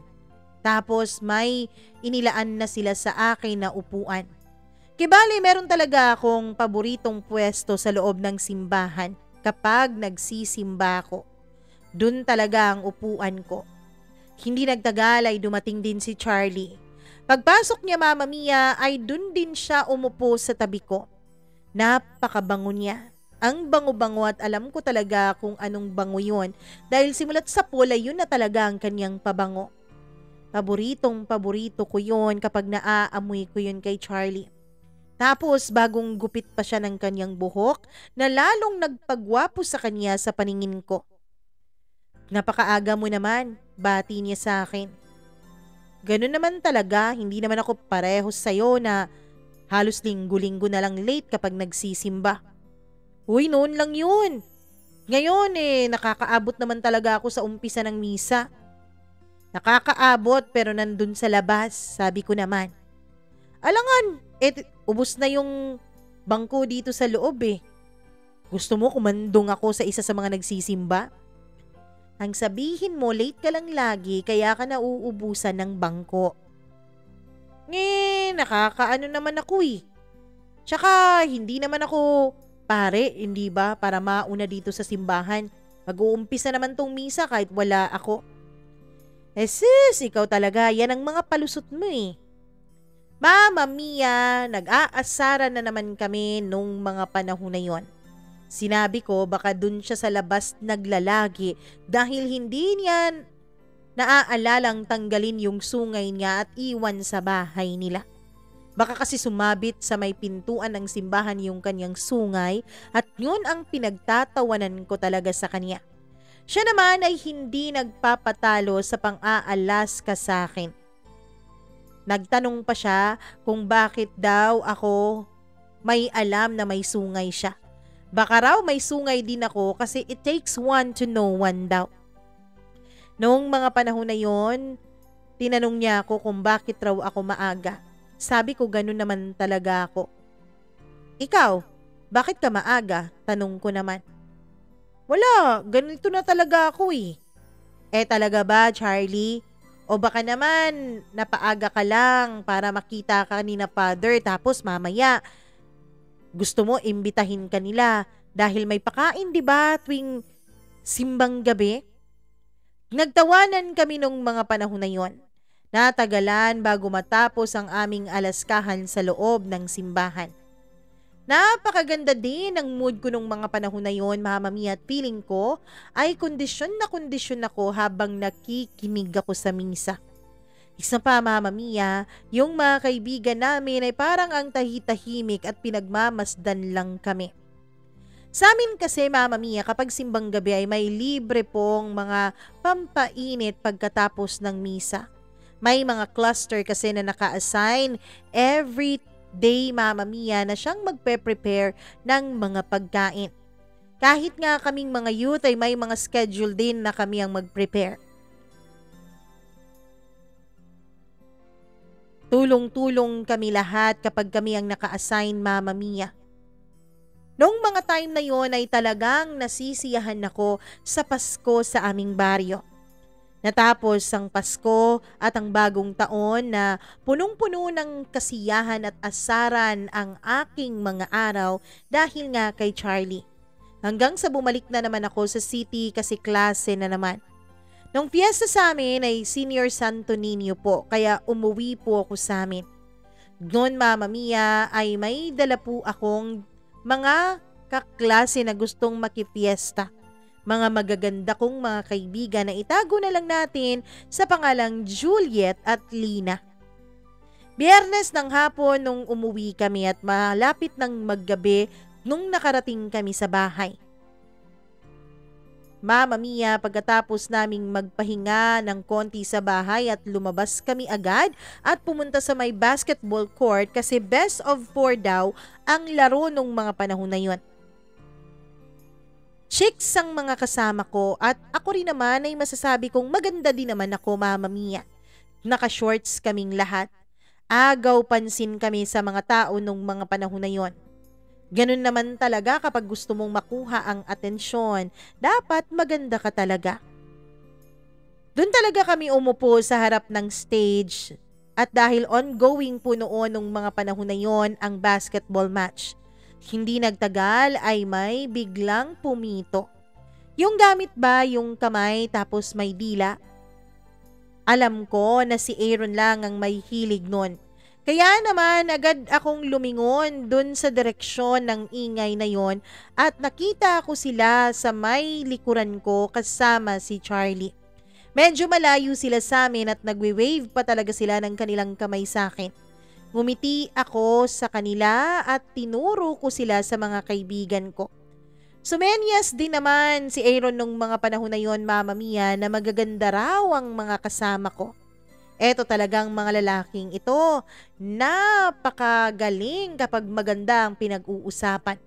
Tapos may inilaan na sila sa akin na upuan. Kibali, meron talaga akong paboritong pwesto sa loob ng simbahan kapag nagsisimba ako. Dun talaga ang upuan ko. Hindi nagtagal ay dumating din si Charlie. Pagpasok niya, Mama Mia, ay dun din siya umupo sa tabi ko. Napakabango niya. Ang bango-bango at alam ko talaga kung anong bango yun dahil simulat sa pula yun na talaga ang kanyang pabango. Paboritong paborito ko yun kapag naaamoy ko yun kay Charlie. Tapos bagong gupit pa siya ng kanyang buhok na lalong nagpagwapo sa kanya sa paningin ko. Napakaaga mo naman, bati niya sa akin. Ganun naman talaga, hindi naman ako parehos sa'yo na halos linggo-linggo na lang late kapag nagsisimba. Uy, noon lang yun. Ngayon nakakaabot naman talaga ako sa umpisa ng misa. Nakakaabot pero nandun sa labas, sabi ko naman. Alangan, ubos na yung bangko dito sa loob eh. Gusto mo kumandong ako sa isa sa mga nagsisimba? Ang sabihin mo, late ka lang lagi kaya ka nauubusan ng bangko. Nakakaano naman ako eh. Tsaka hindi naman ako pare, hindi ba, para mauna dito sa simbahan. Mag-uumpisa naman tong misa kahit wala ako. Sis, ikaw talaga, yan ang mga palusot mo eh. Mama Mia, nag-aasara na naman kami nung mga panahon na yon. Sinabi ko baka dun siya sa labas naglalagi dahil hindi niya naaalalang tanggalin yung sungay niya at iwan sa bahay nila. Baka kasi sumabit sa may pintuan ng simbahan yung kanyang sungay at yun ang pinagtatawanan ko talaga sa kanya. Siya naman ay hindi nagpapatalo sa pang-aalas ka sa akin. Nagtanong pa siya kung bakit daw ako may alam na may sungay siya. Baka raw may sungay din ako kasi it takes one to know one daw. Noong mga panahon na yon, tinanong niya ako kung bakit raw ako maaga. Sabi ko ganun naman talaga ako. Ikaw, bakit ka maaga? Tanong ko naman. Wala, ganito na talaga ako eh. Talaga ba, Charlie? O baka naman napaaga ka lang para makita ka ni na father tapos mamaya gusto mo imbitahin ka nila dahil may pakain, di ba, tuwing simbang gabi? Nagtawanan kami nung mga panahon na yon. Natagalan bago matapos ang aming alaskahan sa loob ng simbahan. Napakaganda din ang mood ko nung mga panahon na yon, Mama Mia, at feeling ko ay kondisyon ako habang nakikinig ako sa misa. Isa pa, Mama Mia, yung mga kaibigan namin ay parang ang tahitahimik at pinagmamasdan lang kami. Sa amin kasi, Mama Mia, kapag simbang gabi ay may libre pong mga pampainit pagkatapos ng misa. May mga cluster kasi na naka-assign every day, Mama Mia, na siyang magpe-prepare ng mga pagkain. Kahit nga kaming mga youth ay may mga schedule din na kami ang mag-prepare. Tulong-tulong kami lahat kapag kami ang naka-assign, Mama Mia. Noong mga time na yon ay talagang nasisiyahan ako sa Pasko sa aming baryo. Natapos ang Pasko at ang bagong taon na punong-puno ng kasiyahan at asaran ang aking mga araw dahil nga kay Charlie. Hanggang sa bumalik na naman ako sa city kasi klase na naman. Nung fiesta sa amin ay Senior Santo Niño po, kaya umuwi po ako sa amin. Noon, Mama Mia, ay may dala po akong mga kaklase na gustong makipiesta. Mga magaganda kong mga kaibigan na itago na lang natin sa pangalang Juliet at Lina. Biyernes ng hapon nung umuwi kami at malapit ng maggabi nung nakarating kami sa bahay. Mama Mia, pagkatapos naming magpahinga ng konti sa bahay at lumabas kami agad at pumunta sa may basketball court kasi best of 4 daw ang laro nung mga panahon na yun. Chicks ang mga kasama ko at ako rin naman ay masasabi kong maganda din naman ako, Mama Mia. Naka-shorts kaming lahat. Agaw pansin kami sa mga tao nung mga panahon na yon. Ganun naman talaga kapag gusto mong makuha ang atensyon. Dapat maganda ka talaga. Doon talaga kami umupo sa harap ng stage at dahil ongoing po noon nung mga panahon na yon ang basketball match. Hindi nagtagal ay may biglang pumito. Yung gamit ba yung kamay tapos may dila? Alam ko na si Aaron lang ang may hilig nun. Kaya naman agad akong lumingon dun sa direksyon ng ingay na yon at nakita ko sila sa may likuran ko kasama si Charlie. Medyo malayo sila sa amin at nagwe-wave pa talaga sila ng kanilang kamay sa akin. Ngumiti ako sa kanila at tinuro ko sila sa mga kaibigan ko. Sumenyas din naman si Aaron nung mga panahon na yon, Mama Mia, na magaganda raw ang mga kasama ko. Eto talagang mga lalaking ito, napakagaling kapag maganda ang pinag-uusapan.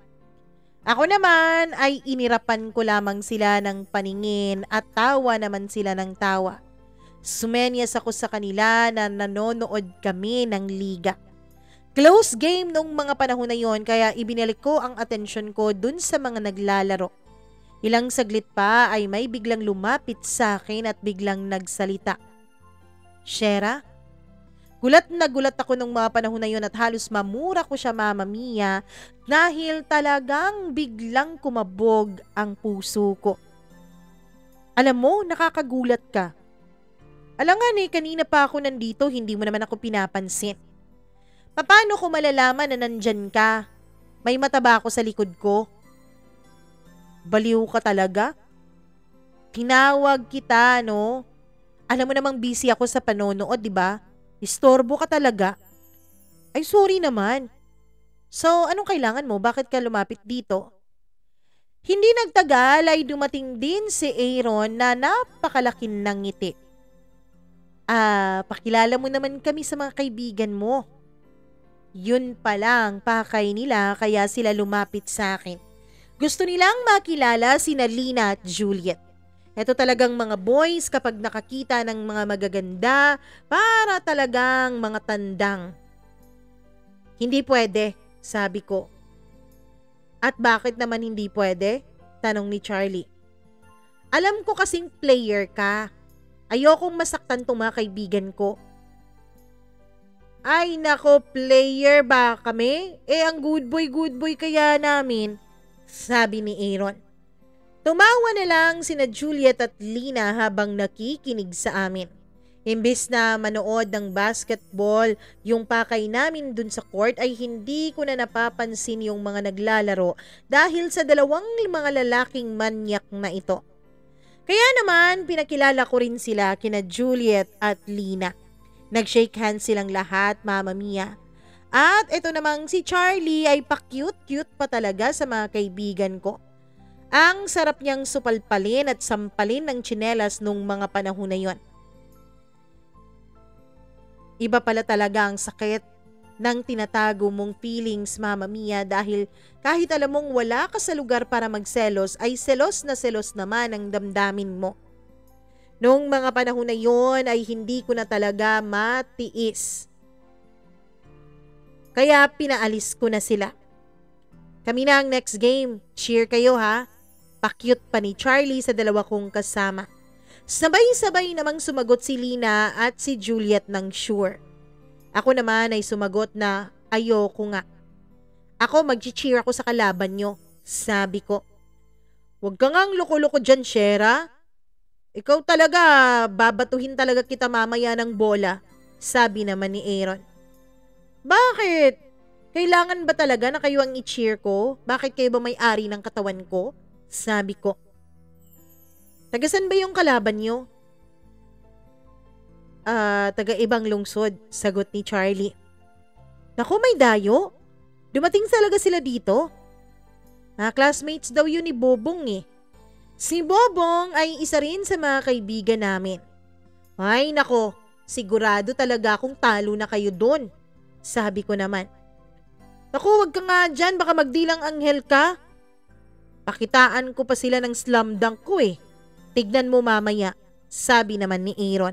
Ako naman ay inirapan ko lamang sila ng paningin at tawa naman sila ng tawa. Sumenyas ako sa kanila na nanonood kami ng liga. Close game nung mga panahon na yon kaya ibinalik ko ang atensyon ko dun sa mga naglalaro. Ilang saglit pa ay may biglang lumapit sa akin at biglang nagsalita. Shera? Gulat na gulat ako nung mga panahon na yon at halos mamura ko siya, Mama Mia, dahil talagang biglang kumabog ang puso ko. Alam mo, nakakagulat ka. Alangan kanina pa ako nandito, hindi mo naman ako pinapansin. Paano ko malalaman na nandyan ka? May mata ba ako sa likod ko? Baliw ka talaga? Tinawag kita, no? Alam mo namang busy ako sa panonood, di ba? Istorbo ka talaga. Ay, sorry naman. So, anong kailangan mo? Bakit ka lumapit dito? Hindi nagtagal ay dumating din si Aaron na napakalaking ng ngiti. Pakilala mo naman kami sa mga kaibigan mo. Yun palang pakay nila kaya sila lumapit sa akin. Gusto nilang makilala sina Lina at Juliet. Ito talagang mga boys kapag nakakita ng mga magaganda, para talagang mga tandang. Hindi pwede, sabi ko. At bakit naman hindi pwede? Tanong ni Charlie. Alam ko kasing player ka. Ayokong masaktan tong mga kaibigan ko. Ay nako, player ba kami? Ang good boy kaya namin, sabi ni Aaron. Tumawa na lang sina Juliet at Lina habang nakikinig sa amin. Imbes na manood ng basketball, yung pakay namin dun sa court ay hindi ko na napapansin yung mga naglalaro dahil sa dalawang mga lalaking manyak na ito. Kaya naman pinakilala ko rin sila kina Juliet at Lina. Nag-shake hands silang lahat, Mama Mia. At ito namang si Charlie ay pa-cute-cute pa talaga sa mga kaibigan ko. Ang sarap niyang supalpalin at sampalin ng tsinelas nung mga panahon na yon. Iba pala talaga ang sakit ng tinatago mong feelings, Mama Mia, dahil kahit alam mong wala ka sa lugar para magselos, ay selos na selos naman ang damdamin mo. Noong mga panahon na yon ay hindi ko na talaga matiis. Kaya pinaalis ko na sila. Kami na ang next game. Cheer kayo ha. Pa-cute pa ni Charlie sa dalawa kong kasama. Sabay-sabay namang sumagot si Lina at si Juliet ng sure. Ako naman ay sumagot na ayoko nga. Ako mag-cheer ako sa kalaban nyo, sabi ko. Huwag ka ngang loko-loko dyan, Shera. Ikaw talaga, babatuhin talaga kita mamaya ng bola, sabi naman ni Aaron. Bakit? Kailangan ba talaga na kayo ang i-cheer ko? Bakit kayo ba may-ari ng katawan ko? Sabi ko. Tagasan ba yung kalaban nyo? Taga-ibang lungsod, sagot ni Charlie. Naku, may dayo. Dumating talaga sila dito. Mga classmates daw yun ni Bobong eh. Si Bobong ay isa rin sa mga kaibigan namin. Ay nako, sigurado talaga akong talo na kayo doon, sabi ko naman. Naku, wag ka nga dyan, baka magdilang anghel ka. Pakitaan ko pa sila ng slam dunk ko eh. Tignan mo mamaya, sabi naman ni Aaron.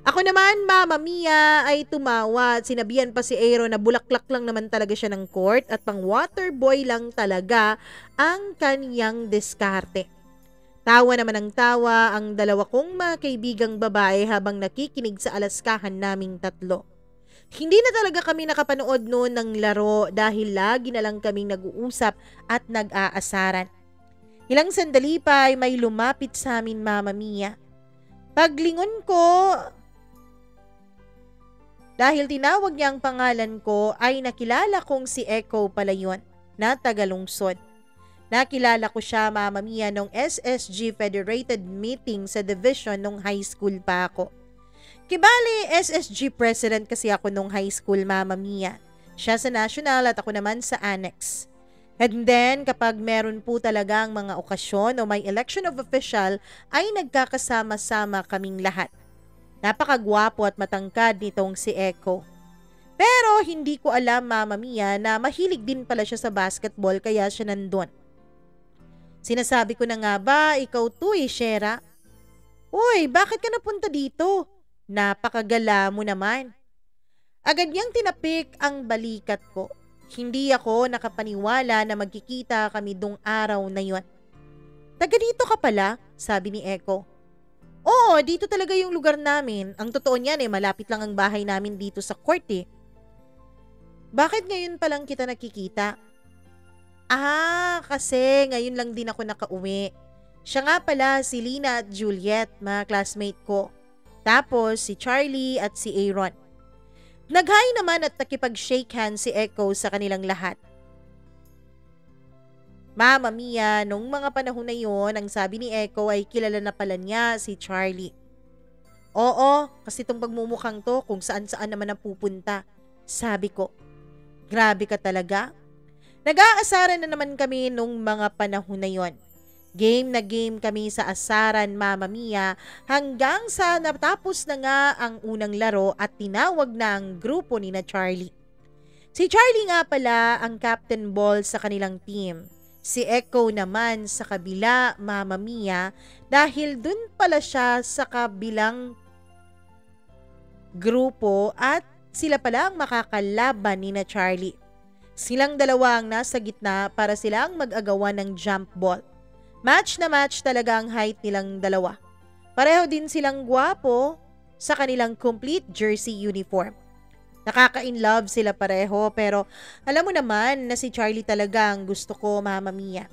Ako naman, Mama Mia, ay tumawa at sinabihan pa si Aaron na bulaklak lang naman talaga siya ng court at pang water boy lang talaga ang kaniyang diskarte. Tawa naman ng tawa ang dalawa kong mga kaibigang babae habang nakikinig sa alaskahan naming tatlo. Hindi na talaga kami nakapanood noon ng laro dahil lagi na lang kaming nag-uusap at nag-aasaran. Ilang sandali pa ay may lumapit sa amin, Mama Mia. Paglingon ko, dahil tinawag niya ang pangalan ko, ay nakilala kong si Echo pala yun, na tagalungsod. Nakilala ko siya, Mama Mia, nung SSG Federated meeting sa division nung high school pa ako. Kibali, SSG president kasi ako nung high school, Mama Mia. Siya sa national at ako naman sa annex. And then, kapag meron po talagang mga okasyon o may election of official, ay nagkakasama-sama kaming lahat. Napakagwapo at matangkad nitong si Echo. Pero hindi ko alam, Mama Mia, na mahilig din pala siya sa basketball kaya siya nandun. Sinasabi ko na nga ba, ikaw to Shera? Uy, bakit ka napunta dito? Napakagala mo naman. Agad niyang tinapik ang balikat ko. Hindi ako nakapaniwala na magkikita kami dong araw na yon. Taga dito ka pala, sabi ni Echo. Oo, dito talaga yung lugar namin. Ang totoo niyan malapit lang ang bahay namin dito sa court eh. Bakit ngayon pa lang kita nakikita? Kasi ngayon lang din ako nakauwi. Siya nga pala si Lina at Juliet, mga classmate ko. Tapos si Charlie at si Aaron. Nag-hi naman at nakipag-shake hands si Echo sa kanilang lahat. Mama Mia, nung mga panahon na yon, ang sabi ni Echo ay kilala na pala niya si Charlie. Oo, kasi itong pagmumukhang to kung saan-saan naman napupunta. Sabi ko, grabe ka talaga. Nag-aasaran na naman kami nung mga panahon na yon. Game na game kami sa asaran, Mama Mia, hanggang sa natapos na nga ang unang laro at tinawag na ang grupo ni na Charlie. Si Charlie nga pala ang captain ball sa kanilang team. Si Echo naman sa kabila, Mama Mia, dahil dun pala siya sa kabilang grupo at sila pala ang makakalaban ni na Charlie. Silang dalawa ang nasa gitna para silang mag-agawan ng jump ball. Match na match talaga ang height nilang dalawa. Pareho din silang gwapo sa kanilang complete jersey uniform. Nakaka-inlove sila pareho pero alam mo naman na si Charlie talaga ang gusto ko, Mama Mia.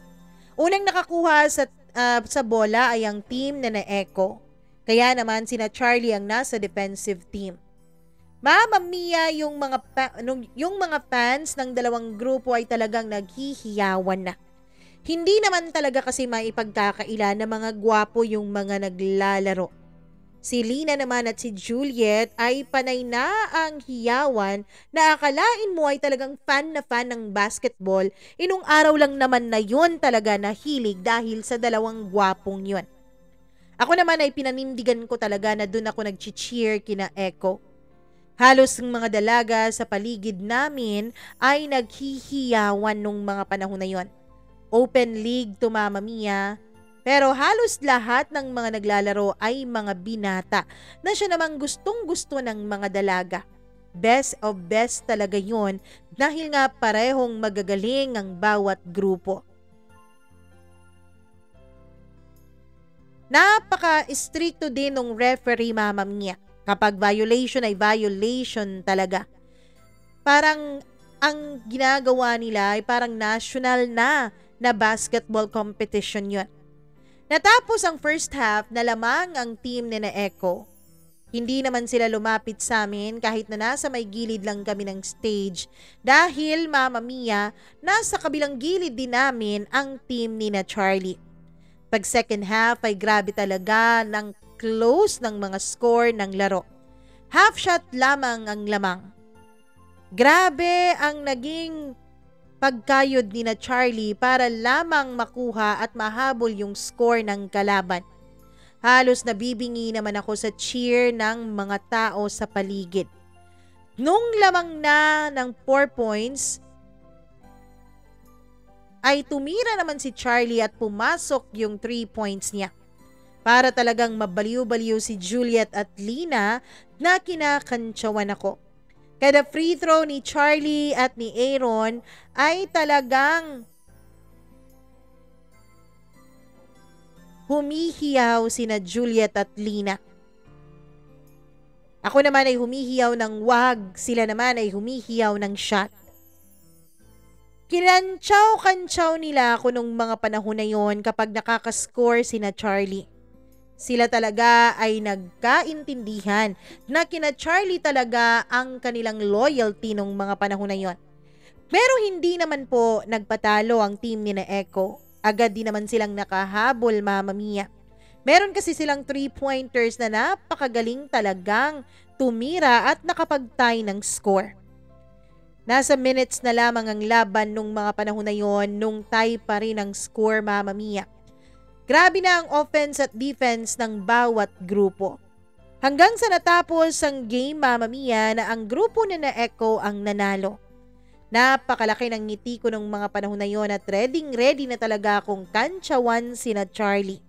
Unang nakakuha sa bola ay ang team na Echo. Kaya naman sina Charlie ang nasa defensive team. Mama Mia, yung mga fans ng dalawang grupo ay talagang naghihiyawan na. Hindi naman talaga kasi maipagkakaila na mga gwapo yung mga naglalaro. Si Lina naman at si Juliet ay panay na ang hiyawan na akalain mo ay talagang fan na fan ng basketball. Inong araw lang naman na yun talaga nahilig dahil sa dalawang gwapong yun. Ako naman ay pinanindigan ko talaga na dun ako nag-cheer kina Echo. Halos ng mga dalaga sa paligid namin ay naghihiyawan nung mga panahon na yon. Open league to, Mama Mia. Pero halos lahat ng mga naglalaro ay mga binata na siya namang gustong-gusto ng mga dalaga. Best of best talaga yun dahil nga parehong magagaling ang bawat grupo. Napaka-stricto din ng referee, Mama Mia. Kapag violation ay violation talaga. Parang ang ginagawa nila ay parang national na basketball competition yun. Natapos ang first half na lamang ang team ni na Echo. Hindi naman sila lumapit sa amin kahit na nasa may gilid lang kami ng stage dahil, Mama Mia, nasa kabilang gilid din namin ang team ni na Charlie. Pag second half ay grabe talaga ng close ng mga score ng laro. Half shot lamang ang lamang. Grabe ang naging pagkayod ni na Charlie para lamang makuha at mahabol yung score ng kalaban. Halos nabibingi naman ako sa cheer ng mga tao sa paligid. Nung lamang na ng 4 points, ay tumira naman si Charlie at pumasok yung 3 points niya. para talagang mabaliw-baliw si Juliet at Lina na kinakantsawan ako. Kada free throw ni Charlie at ni Aaron ay talagang humihiyaw sina Juliet at Lina. Ako naman ay humihiyaw ng wag, sila naman ay humihiyaw ng shot. Kinantsaw-kantsaw nila ako nung mga panahon na yon kapag nakakascore sina Charlie. Sila talaga ay nagkaintindihan na kina Charlie talaga ang kanilang loyalty nung mga panahon na yon. Pero hindi naman po nagpatalo ang team ni na Echo. Agad din naman silang nakahabol, Mama Mia. Meron kasi silang 3-pointers na napakagaling talagang tumira at nakapag-tie ng score. Nasa minutes na lamang ang laban nung mga panahon na yon nung tie pa rin ang score, Mama Mia. Grabe na ang offense at defense ng bawat grupo. Hanggang sa natapos ang game, Mama Mia, na ang grupo na Echo ang nanalo. Napakalaki ng ngiti ko nung mga panahon na yon at ready na talaga akong kantsawan sina Charlie.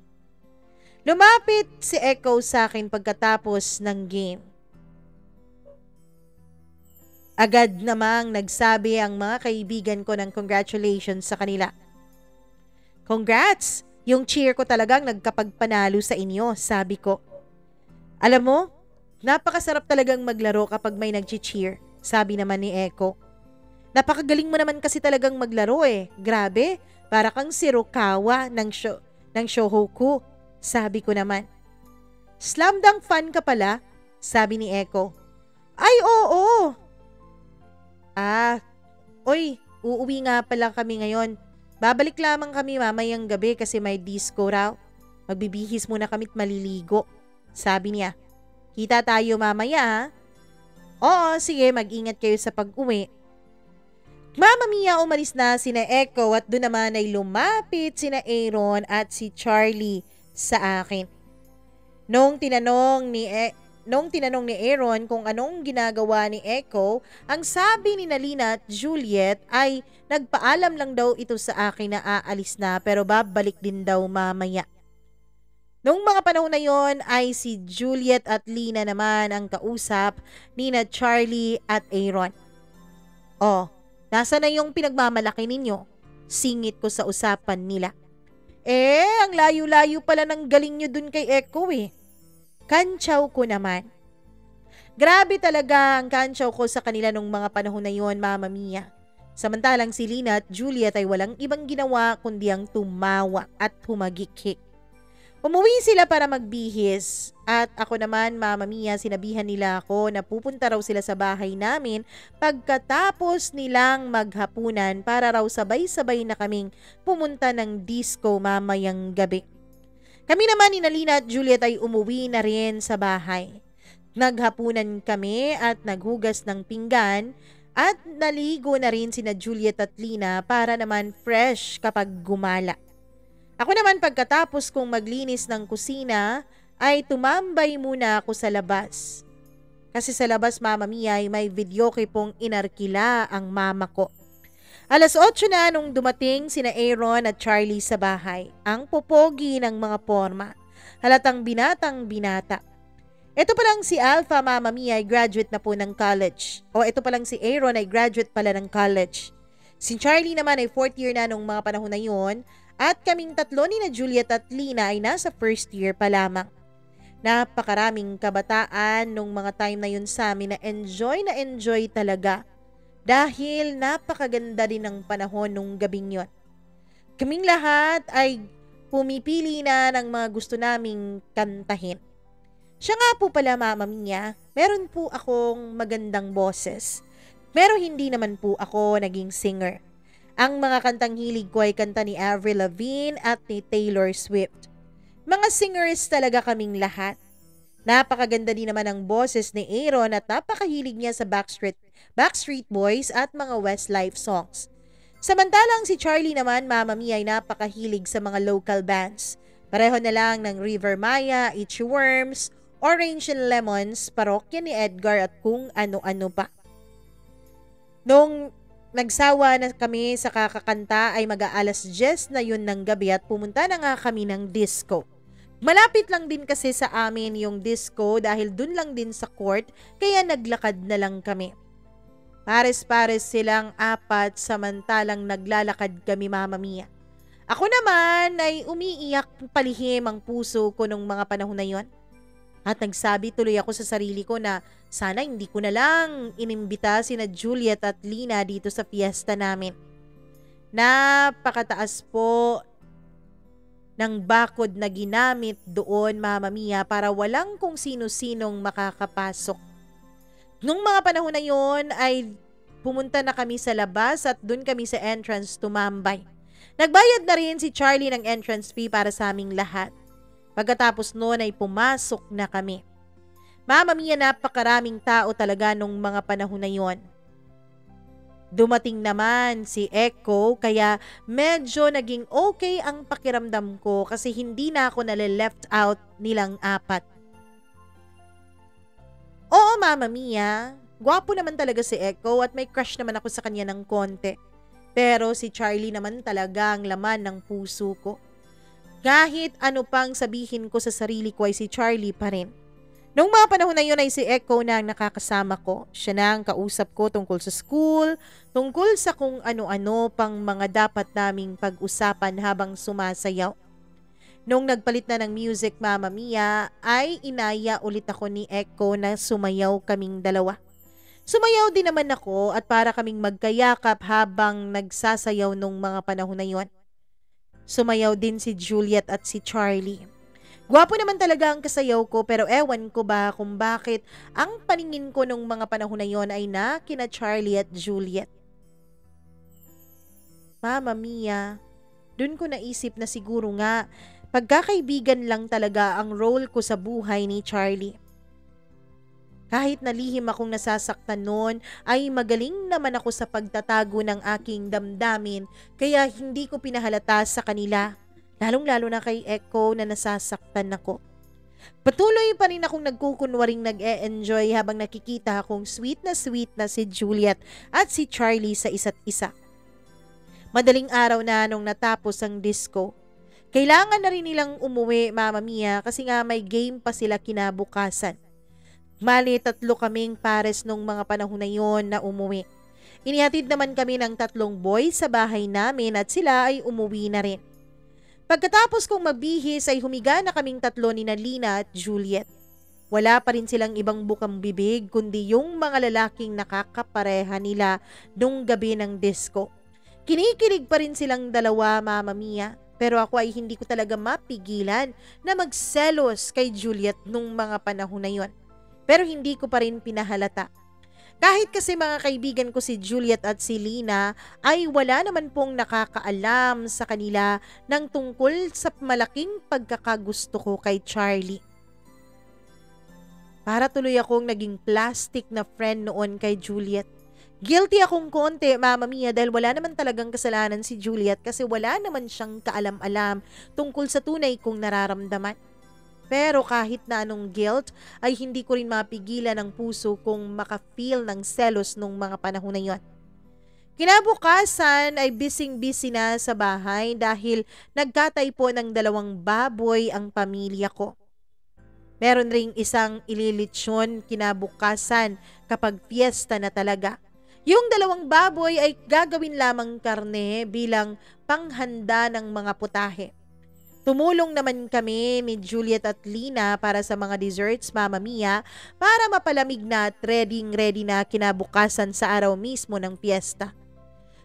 Lumapit si Echo sa akin pagkatapos ng game. Agad namang nagsabi ang mga kaibigan ko ng congratulations sa kanila. Congrats! Yung cheer ko talagang nagkapagpanalo sa inyo, sabi ko. Alam mo, napakasarap talagang maglaro kapag may nag-cheer, sabi naman ni Echo. Napakagaling mo naman kasi talagang maglaro eh. Grabe, para kang si Rukawa ng Shohoku, sabi ko naman. Slam dunk fan ka pala, sabi ni Echo. Ay, oo. Uuwi nga pala kami ngayon. Babalik lamang kami mamayang gabi kasi may disco raw. Magbibihis muna kami't maliligo, sabi niya. Kita tayo mamaya ha? Oo, sige, mag-ingat kayo sa pag-uwi. Mama Mia, umalis na sina Echo at doon naman ay lumapit sina Aaron at si Charlie sa akin. Nung tinanong ni Aaron kung anong ginagawa ni Echo, ang sabi ni Lina at Juliet ay nagpaalam lang daw ito sa akin na aalis na pero babalik din daw mamaya. Nung mga panahon na yon ay si Juliet at Lina naman ang kausap ni na Charlie at Aaron. Oh, nasa na yung pinagmamalaki ninyo? Singit ko sa usapan nila. Ang layo-layo pala ng galing nyo dun kay Echo eh. Kantsaw ko naman. Grabe talaga ang kantsaw ko sa kanila nung mga panahon na yon, Mama Mia. Samantalang si Lina at Juliet ay walang ibang ginawa kundi ang tumawa at humagikik. Umuwi sila para magbihis at ako naman, Mama Mia, sinabihan nila ako na pupunta raw sila sa bahay namin pagkatapos nilang maghapunan para raw sabay-sabay na kaming pumunta ng disco mamayang gabi. Kami naman ni Lina at Juliet ay umuwi na rin sa bahay. Naghapunan kami at naghugas ng pinggan at naligo na rin sina Juliet at Lina para naman fresh kapag gumala. Ako naman pagkatapos kong maglinis ng kusina ay tumambay muna ako sa labas. Kasi sa labas, Mama Mia, ay may videoke pong inarkila ang mama ko. 8:00 na nung dumating sina Aaron at Charlie sa bahay. Ang popogi ng mga porma. Halatang binatang binata. Ito palang si Alpha, Mama Mia, ay graduate na po ng college. O ito palang si Aaron ay graduate pala ng college. Si Charlie naman ay 4th year na nung mga panahon na yon. At kaming tatlo ni na Juliet at Lina ay nasa 1st year pa lamang. Napakaraming kabataan nung mga time na yun sa amin na enjoy talaga. Dahil napakaganda din ng panahon nung gabing yon. Kaming lahat ay pumipili na ng mga gusto naming kantahin. Siya nga po pala, Mama Mia, meron po akong magandang boses. Pero hindi naman po ako naging singer. Ang mga kantang hilig ko ay kanta ni Avril Lavigne at ni Taylor Swift. Mga singers talaga kaming lahat. Napakaganda din naman ang boses ni Aaron at napakahilig niya sa Backstreet Boys at mga Westlife songs. Samantalang si Charlie naman, Mama Mia, ay napakahilig sa mga local bands. Pareho na lang ng River Maya, Itchy Worms, Orange and Lemons, Parokya ni Edgar at kung ano-ano pa. Nung nagsawa na kami sa kakakanta ay mag-aalas 10 na yun ng gabi at pumunta na nga kami ng disco. Malapit lang din kasi sa amin yung disco dahil dun lang din sa court kaya naglakad na lang kami. Pares-pares silang apat samantalang naglalakad kami, Mama Mia. Ako naman ay umiiyak palihim ang puso ko nung mga panahon na yon. At nagsabi tuloy ako sa sarili ko na sana hindi ko na lang inimbita sina Juliet at Lina dito sa fiesta namin. Napakataas po ng bakod na ginamit doon, Mama Mia, para walang kung sino-sinong makakapasok. Nung mga panahon na yon ay pumunta na kami sa labas at doon kami sa entrance tumambay. Nagbayad na rin si Charlie ng entrance fee para sa aming lahat. Pagkatapos noon ay pumasok na kami. Mama Mia, napakaraming tao talaga nung mga panahon na yon. Dumating naman si Echo kaya medyo naging okay ang pakiramdam ko kasi hindi na ako nale-left out nilang apat. Oo, Mama Mia, gwapo naman talaga si Echo at may crush naman ako sa kanya ng konti. Pero si Charlie naman talaga ang laman ng puso ko. Kahit ano pang sabihin ko sa sarili ko ay si Charlie pa rin. Noong mga panahon na yun ay si Echo na ang nakakasama ko. Siya na ang kausap ko tungkol sa school, tungkol sa kung ano-ano pang mga dapat naming pag-usapan habang sumasayaw. Noong nagpalit na ng music, Mama Mia, ay inaya ulit ako ni Echo na sumayaw kaming dalawa. Sumayaw din naman ako at para kaming magkayakap habang nagsasayaw nung mga panahon na yun. Sumayaw din si Juliet at si Charlie. Gwapo naman talaga ang kasayaw ko pero ewan ko ba kung bakit ang paningin ko nung mga panahon na yon ay na kina Charlie at Juliet. Mama Mia, dun ko naisip na siguro nga pagkakaibigan lang talaga ang role ko sa buhay ni Charlie. Kahit nalihim akong nasasaktan noon ay magaling naman ako sa pagtatago ng aking damdamin kaya hindi ko pinahalata sa kanila, lalong-lalo na kay Echo na nasasaktan ako. Patuloy pa rin akong nagkukunwaring nag-e-enjoy habang nakikita akong sweet na si Juliet at si Charlie sa isa't isa. Madaling araw na nung natapos ang disco. Kailangan na rin nilang umuwi, Mama Mia, kasi nga may game pa sila kinabukasan. Mali 3 kaming pares nung mga panahon na yon na umuwi. Inihatid naman kami ng 3 boys sa bahay namin at sila ay umuwi na rin. Pagkatapos kong mabihis ay humiga na kaming 3 ni Lina at Juliet. Wala pa rin silang ibang bukang bibig kundi yung mga lalaking nakakapareha nila nung gabi ng disco. Kinikilig pa rin silang dalawa, Mama Mia, pero ako ay hindi ko talaga mapigilan na magselos kay Juliet nung mga panahon na yon. Pero hindi ko pa rin pinahalata. Kahit kasi mga kaibigan ko si Juliet at si Lina ay wala naman pong nakakaalam sa kanila ng tungkol sa malaking pagkakagusto ko kay Charlie. Para tuloy akong naging plastic na friend noon kay Juliet. Guilty akong konti, Mama Mia, dahil wala naman talagang kasalanan si Juliet kasi wala naman siyang kaalam-alam tungkol sa tunay kong nararamdaman. Pero kahit na anong guilt ay hindi ko rin mapigilan ang puso kong maka-feel ng selos nung mga panahon na yon. Kinabukasan ay busy na sa bahay dahil nagkataypo ng 2 baboy ang pamilya ko. Meron ring isang ililitsyon kinabukasan kapag fiesta na talaga. Yung 2 baboy ay gagawin lamang karne bilang panghanda ng mga putahe. Tumulong naman kami ni Juliet at Lina para sa mga desserts, Mama Mia, para mapalamig na at ready na kinabukasan sa araw mismo ng piyesta.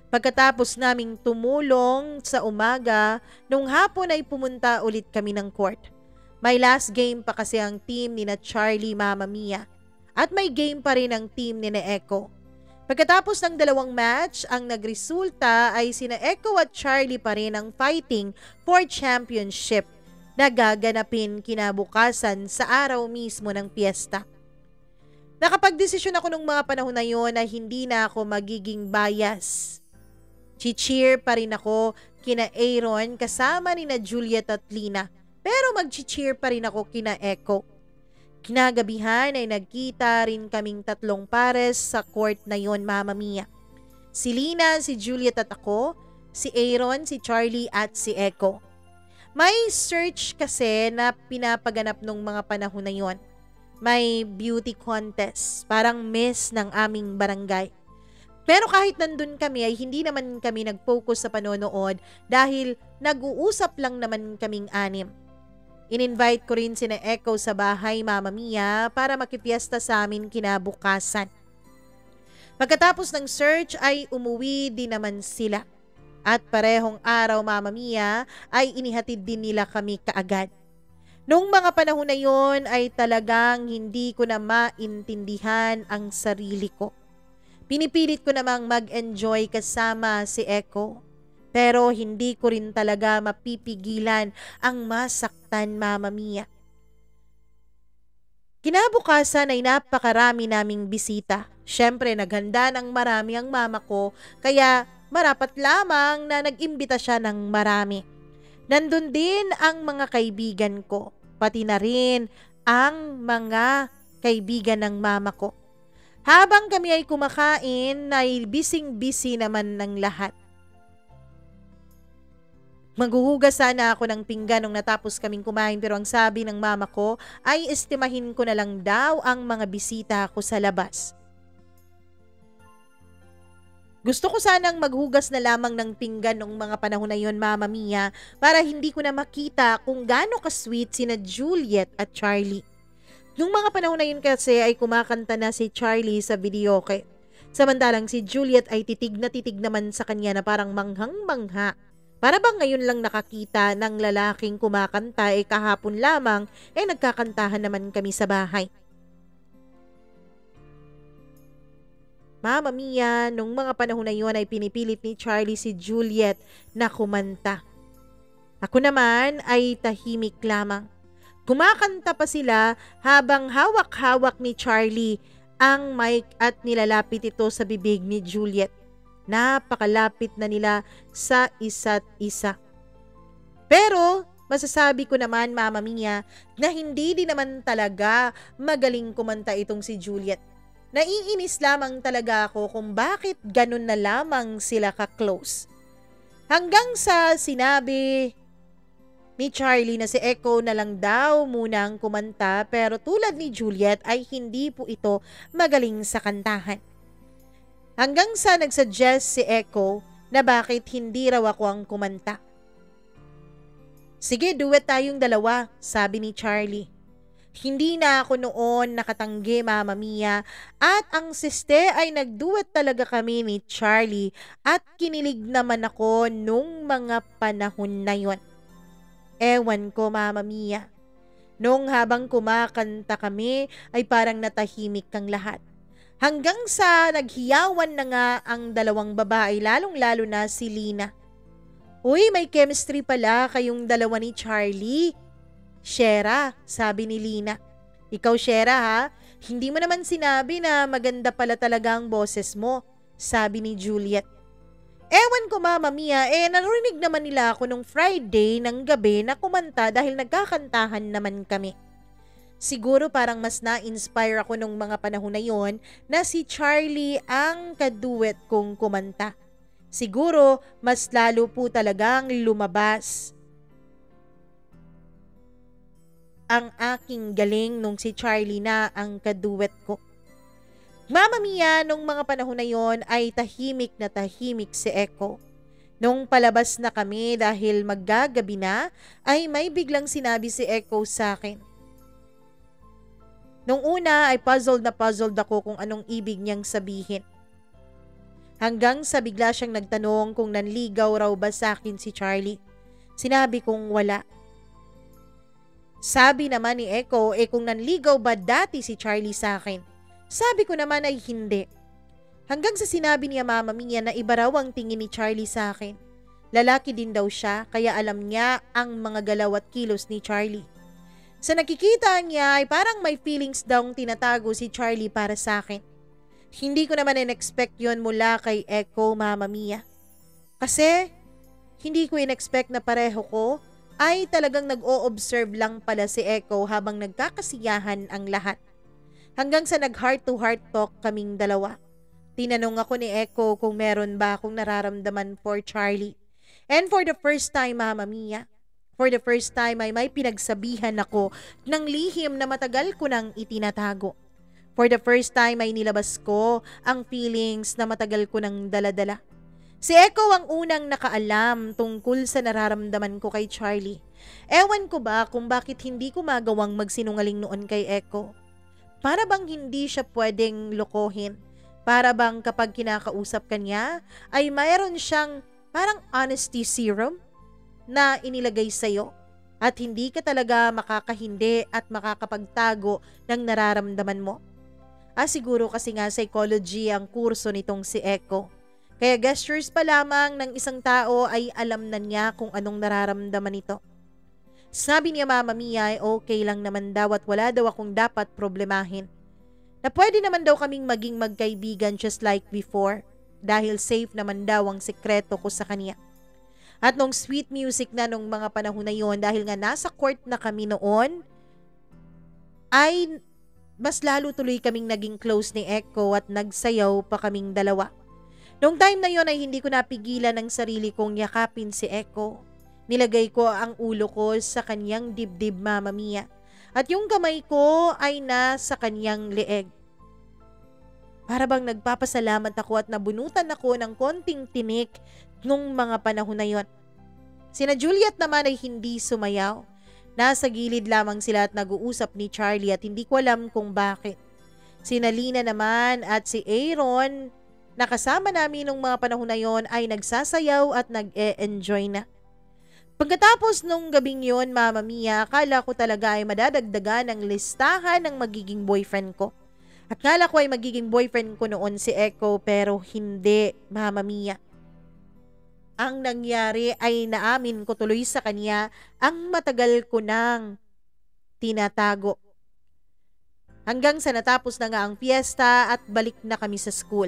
Pagkatapos naming tumulong sa umaga, nung hapon ay pumunta ulit kami ng court. May last game pa kasi ang team ni na Charlie, Mama Mia, at may game pa rin ang team ni na Echo. Pagkatapos ng 2 match, ang nagresulta ay sina Echo at Charlie pa rin ang fighting for championship na gaganapin kinabukasan sa araw mismo ng piyesta. Nakapagdesisyon ako nung mga panahon na yon na hindi na ako magiging bias. Chicheer pa rin ako kina Aaron kasama ni na Juliet at Lina, pero mag-cheer pa rin ako kina Echo. Kinagabihan ay nagkita rin kaming 3 pares sa court na yon, Mama Mia. Si Lina, si Juliet at ako, si Aaron, si Charlie at si Echo. May search kasi na pinapaganap nung mga panahon na yon. May beauty contest, parang miss ng aming barangay. Pero kahit nandun kami ay hindi naman kami nag-focus sa panonood dahil nag-uusap lang naman kaming anim. In-invite ko rin sina Echo sa bahay Mama Mia para makipiesta sa amin kinabukasan. Pagkatapos ng search ay umuwi din naman sila. At parehong araw Mama Mia ay inihatid din nila kami kaagad. Noong mga panahon na yon ay talagang hindi ko na maintindihan ang sarili ko. Pinipilit ko namang mag-enjoy kasama si Echo. Pero hindi ko rin talaga mapipigilan ang masaktan Mama Mia. Kinabukasan ay napakarami naming bisita. Siyempre naghanda ng marami ang mama ko kaya marapat lamang na nag-imbita siya ng marami. Nandun din ang mga kaibigan ko, pati na rin ang mga kaibigan ng mama ko. Habang kami ay kumakain, ay bising-busy naman ng lahat. Maghuhugas sana ako ng pinggan nung natapos kaming kumain pero ang sabi ng mama ko ay estimahin ko na lang daw ang mga bisita ko sa labas. Gusto ko sanang maghugas na lamang ng pinggan noong mga panahon na yon Mama Mia para hindi ko na makita kung gaano ka-sweet sina Juliet at Charlie. Nung mga panahon na yun kasi ay kumakanta na si Charlie sa videoke. Samantalang si Juliet ay titig naman sa kanya na parang manghang-mangha. Para bang ngayon lang nakakita ng lalaking kumakanta kahapon lamang nagkakantahan naman kami sa bahay. Mama Mia, nung mga panahon na yun ay pinipilit ni Charlie si Juliet na kumanta. Ako naman ay tahimik lamang. Kumakanta pa sila habang hawak-hawak ni Charlie ang mic at nilalapit ito sa bibig ni Juliet. Napakalapit na nila sa isa't isa. Pero masasabi ko naman Mama Mia na hindi din naman talaga magaling kumanta itong si Juliet. Naiinis lamang talaga ako kung bakit ganun na lamang sila ka-close. Hanggang sa sinabi ni Charlie na si Echo na lang daw muna ang kumanta pero tulad ni Juliet ay hindi po ito magaling sa kantahan. Hanggang sa nagsuggest si Echo na bakit hindi raw ako ang kumanta. Sige, duet tayong dalawa, sabi ni Charlie. Hindi na ako noon nakatanggi Mama Mia at ang siste ay nagduet talaga kami ni Charlie at kinilig naman ako nung mga panahon na yon. Ewan ko Mama Mia. Nung habang kumakanta kami ay parang natahimik kang lahat. Hanggang sa naghiyawan na nga ang dalawang babae lalong-lalo na si Lina. Uy, may chemistry pala kayong dalawa ni Charlie. Shera, sabi ni Lina. Ikaw Shera ha, hindi mo naman sinabi na maganda pala talaga ang boses mo, sabi ni Juliet. Ewan ko Mama Mia, narinig naman nila ako nung Friday ng gabi na kumanta dahil nagkakantahan naman kami. Siguro parang mas na-inspire ako nung mga panahon na yon na si Charlie ang kaduet kong kumanta. Siguro mas lalo po talagang lumabas ang aking galing nung si Charlie na ang kaduet ko. Mama Mia, nung mga panahon na yon ay tahimik na tahimik si Echo. Nung palabas na kami dahil maggagabi na ay may biglang sinabi si Echo sa akin. Nung una ay puzzled ako kung anong ibig niyang sabihin. Hanggang sa bigla siyang nagtanong kung nanligaw raw ba sa akin si Charlie. Sinabi kong wala. Sabi naman ni Echo kung nanligaw ba dati si Charlie sa akin. Sabi ko naman ay hindi. Hanggang sa sinabi niya Mama Mia na iba raw ang tingin ni Charlie sa akin. Lalaki din daw siya kaya alam niya ang mga galaw at kilos ni Charlie. Sa nakikita niya ay parang may feelings daw tinatago si Charlie para sa akin. Hindi ko naman in-expect yon mula kay Echo Mama Mia. Kasi hindi ko in-expect na pareho ko ay talagang nag-o-observe lang pala si Echo habang nagkakasiyahan ang lahat. Hanggang sa nag-heart to heart talk kaming dalawa. Tinanong ako ni Echo kung meron ba akong nararamdaman for Charlie. And for the first time Mama Mia, For the first time ay may pinagsabihan ako ng lihim na matagal ko nang itinatago. For the first time ay nilabas ko ang feelings na matagal ko nang daladala. Si Echo ang unang nakaalam tungkol sa nararamdaman ko kay Charlie. Ewan ko ba kung bakit hindi ko magawang magsinungaling noon kay Echo. Para bang hindi siya pwedeng lokohin. Para bang kapag kinakausap ka niya ay mayroon siyang parang honesty serum na inilagay sa'yo at hindi ka talaga makakahindi at makakapagtago ng nararamdaman mo. Siguro kasi nga psychology ang kurso nitong si Echo. Kaya gestures pa lamang ng isang tao ay alam na niya kung anong nararamdaman nito. Sabi niya Mama Mia ay okay lang naman daw at wala daw akong dapat problemahin. Na pwede naman daw kaming maging magkaibigan just like before dahil safe naman daw ang sekreto ko sa kanya. At nung sweet music na nung mga panahon na yon dahil nga nasa court na kami noon, ay mas lalo tuloy kaming naging close ni Echo at nagsayaw pa kaming dalawa. Nung time na yon ay hindi ko napigilan ang sarili kong yakapin si Echo. Nilagay ko ang ulo ko sa kanyang dibdib Mama Mia at yung kamay ko ay nasa kanyang leeg. Para bang nagpapasalamat ako at nabunutan ako ng konting tinik nung mga panahon na yon. Sina Juliet naman ay hindi sumayaw. Nasa gilid lamang sila at nag-uusap ni Charlie at hindi ko alam kung bakit. Sina Lina naman at si Aaron na kasama namin nung mga panahon na yon ay nagsasayaw at nag-e-enjoy na. Pagkatapos nung gabing yon, Mama Mia, akala ko talaga ay madadagdagan ang listahan ng magiging boyfriend ko. Akala ko ay magiging boyfriend ko noon si Echo pero hindi, Mama Mia. Ang nangyari ay naamin ko tuloy sa kanya ang matagal ko nang tinatago. Hanggang sa natapos na nga ang fiesta at balik na kami sa school.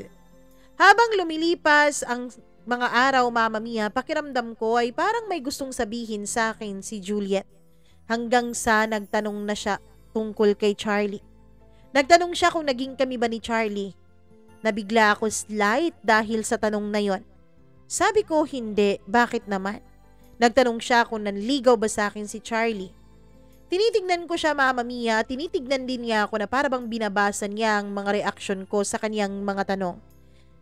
Habang lumilipas ang mga araw, Mama Mia, pakiramdam ko ay parang may gustong sabihin sa akin si Juliet. Hanggang sa nagtanong na siya tungkol kay Charlie. Nagtanong siya kung naging kami ba ni Charlie. Nabigla ako slight dahil sa tanong na yon. Sabi ko hindi, bakit naman? Nagtanong siya kung nanligaw ba sa akin si Charlie. Tinitignan ko siya Mama Mia, tinitignan din niya ako na parang binabasa niya ang mga reaksyon ko sa kanyang mga tanong.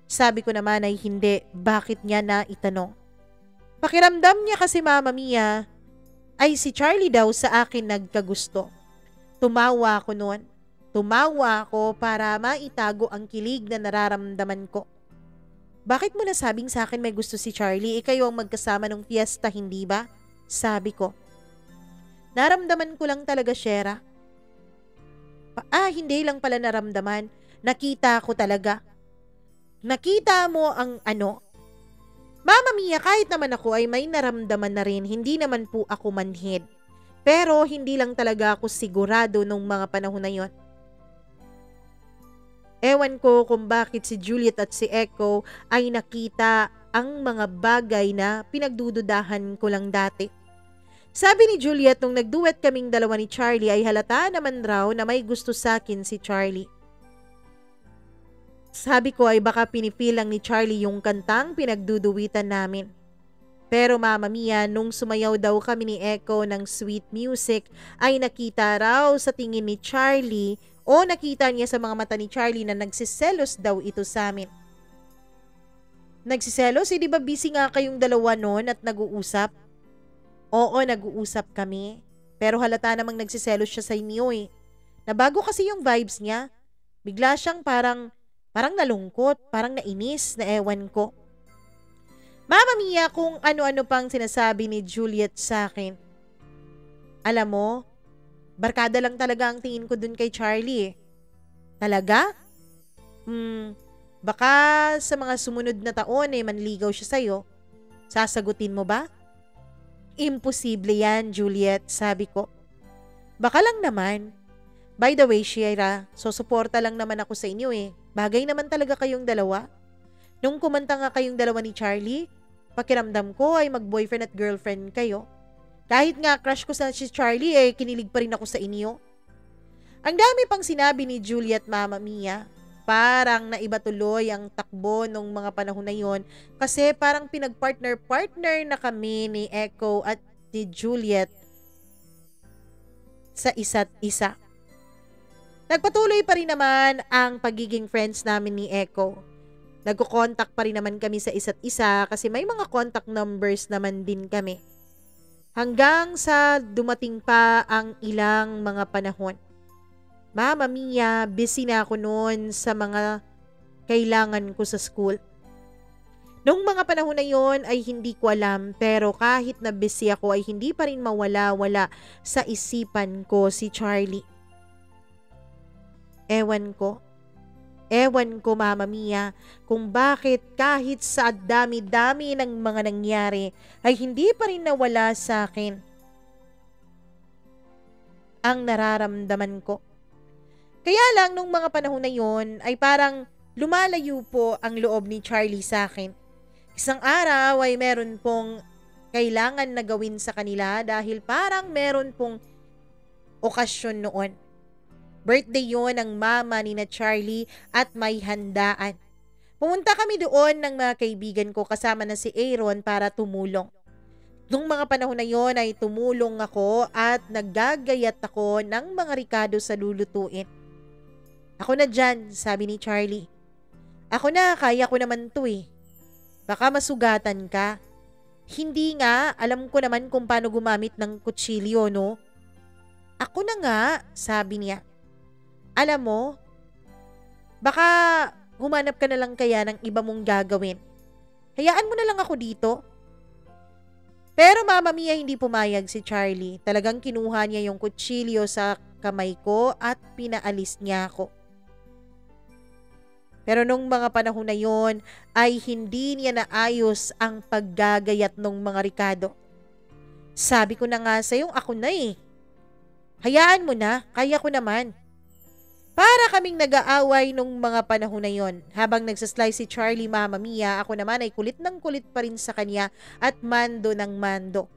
Sabi ko naman ay hindi, bakit niya na itanong? Pakiramdam niya kasi Mama Mia ay si Charlie daw sa akin nagkagusto. Tumawa ako noon. Tumawa ako para maitago ang kilig na nararamdaman ko. Bakit mo nasabing sa akin may gusto si Charlie? Kayo ang magkasama ng fiesta, hindi ba? Sabi ko. Naramdaman ko lang talaga, Shera. Hindi lang pala naramdaman. Nakita ko talaga. Nakita mo ang ano? Mama Mia, kahit naman ako ay may naramdaman na rin. Hindi naman po ako manhid. Pero hindi lang talaga ako sigurado nung mga panahon na yon. Ewan ko kung bakit si Juliet at si Echo ay nakita ang mga bagay na pinagdududahan ko lang dati. Sabi ni Juliet nung nagduet kaming dalawa ni Charlie ay halata naman raw na may gusto sa akin si Charlie. Sabi ko ay baka pinipil lang ni Charlie yung kantang pinagduduwitan namin. Pero Mama Mia, nung sumayaw daw kami ni Echo ng sweet music ay nakita raw sa tingin ni Charlie o nakita niya sa mga mata ni Charlie na nagsiselos daw ito sa amin. Nagsiselos? Di ba busy nga kayong dalawa noon at nag-uusap? Oo, nag-uusap kami. Pero halata namang nagsiselos siya sa inyo eh. Nabago kasi yung vibes niya. Bigla siyang parang nalungkot, parang nainis, na ewan ko. Mama Mia, kung ano-ano pang sinasabi ni Juliet sa akin. Alam mo, barkada lang talaga ang tingin ko dun kay Charlie eh. Talaga? Baka sa mga sumunod na taon eh manligaw siya sa'yo. Sasagutin mo ba? Imposible yan, Juliet, sabi ko. Baka lang naman. By the way, Shira, susuporta lang naman ako sa inyo eh. Bagay naman talaga kayong dalawa. Nung kumanta nga kayong dalawa ni Charlie, pakiramdam ko ay mag-boyfriend at girlfriend kayo. Kahit nga crush ko sa si Charlie eh, kinilig pa rin ako sa inyo. Ang dami pang sinabi ni Juliet, Mama Mia. Parang naiba tuloy ang takbo nung mga panahon na yon kasi parang pinag-partner-partner na kami ni Echo at ni Juliet sa isa't isa. Nagpatuloy pa rin naman ang pagiging friends namin ni Echo. Nagko-contact pa rin naman kami sa isa't isa kasi may mga contact numbers naman din kami. Hanggang sa dumating pa ang ilang mga panahon. Mama Mia, busy na ako noon sa mga kailangan ko sa school. Noong mga panahon na yon ay hindi ko alam pero kahit na busy ako ay hindi pa rin mawala-wala sa isipan ko si Charlie. Ewan ko Mama Mia kung bakit kahit sa dami-dami ng mga nangyari ay hindi pa rin nawala sa akin ang nararamdaman ko. Kaya lang nung mga panahon na yon ay parang lumalayo po ang loob ni Charlie sa akin. Isang araw ay meron pong kailangan na gawin sa kanila dahil parang meron pong okasyon noon. Birthday yon ng mama ni na Charlie at may handaan. Pumunta kami doon ng mga kaibigan ko kasama na si Aaron para tumulong. Nung mga panahon na yon ay tumulong ako at naggagayat ako ng mga rikado sa lulutuin. Ako na dyan, sabi ni Charlie. Ako na, kaya ko naman to eh. Baka masugatan ka. Hindi nga, alam ko naman kung paano gumamit ng kutsilyo, no? Ako na nga, sabi niya. Alam mo, baka humanap ka na lang kaya ng iba mong gagawin. Hayaan mo na lang ako dito. Pero Mama Mia, hindi pumayag si Charlie. Talagang kinuha niya yung kutsilyo sa kamay ko at pinaalis niya ako. Pero nung mga panahon na yon ay hindi niya naayos ang paggagayat ng mga rikado. Sabi ko na nga sa'yo, ako na eh. Hayaan mo na, kaya ko naman. Para kaming nag-aaway nung mga panahon na yon. Habang nagsaslice si Charlie Mama Mia, ako naman ay kulit ng kulit pa rin sa kanya at mando ng mando.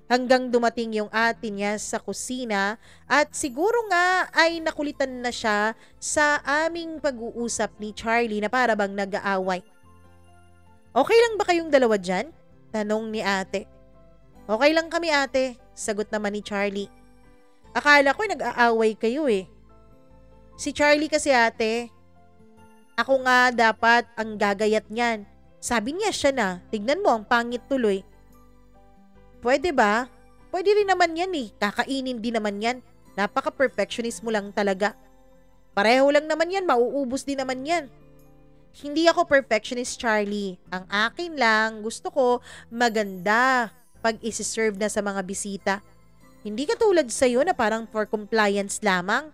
Hanggang dumating yung ate niya sa kusina at siguro nga ay nakulitan na siya sa aming pag-uusap ni Charlie na para bang nag-aaway. Okay lang ba kayong dalawa dyan? Tanong ni ate. Okay lang kami ate, sagot naman ni Charlie. Akala ko nag-aaway kayo eh. Si Charlie kasi ate, ako nga dapat ang gagayat niyan. Sabi niya siya na, tignan mo ang pangit tuloy. Pwede ba? Pwede rin naman yan eh, kakainin din naman yan. Napaka-perfectionist mo lang talaga. Pareho lang naman yan, mauubos din naman yan. Hindi ako perfectionist Charlie. Ang akin lang, gusto ko maganda pag isi-serve na sa mga bisita. Hindi katulad sa'yo na parang for compliance lamang.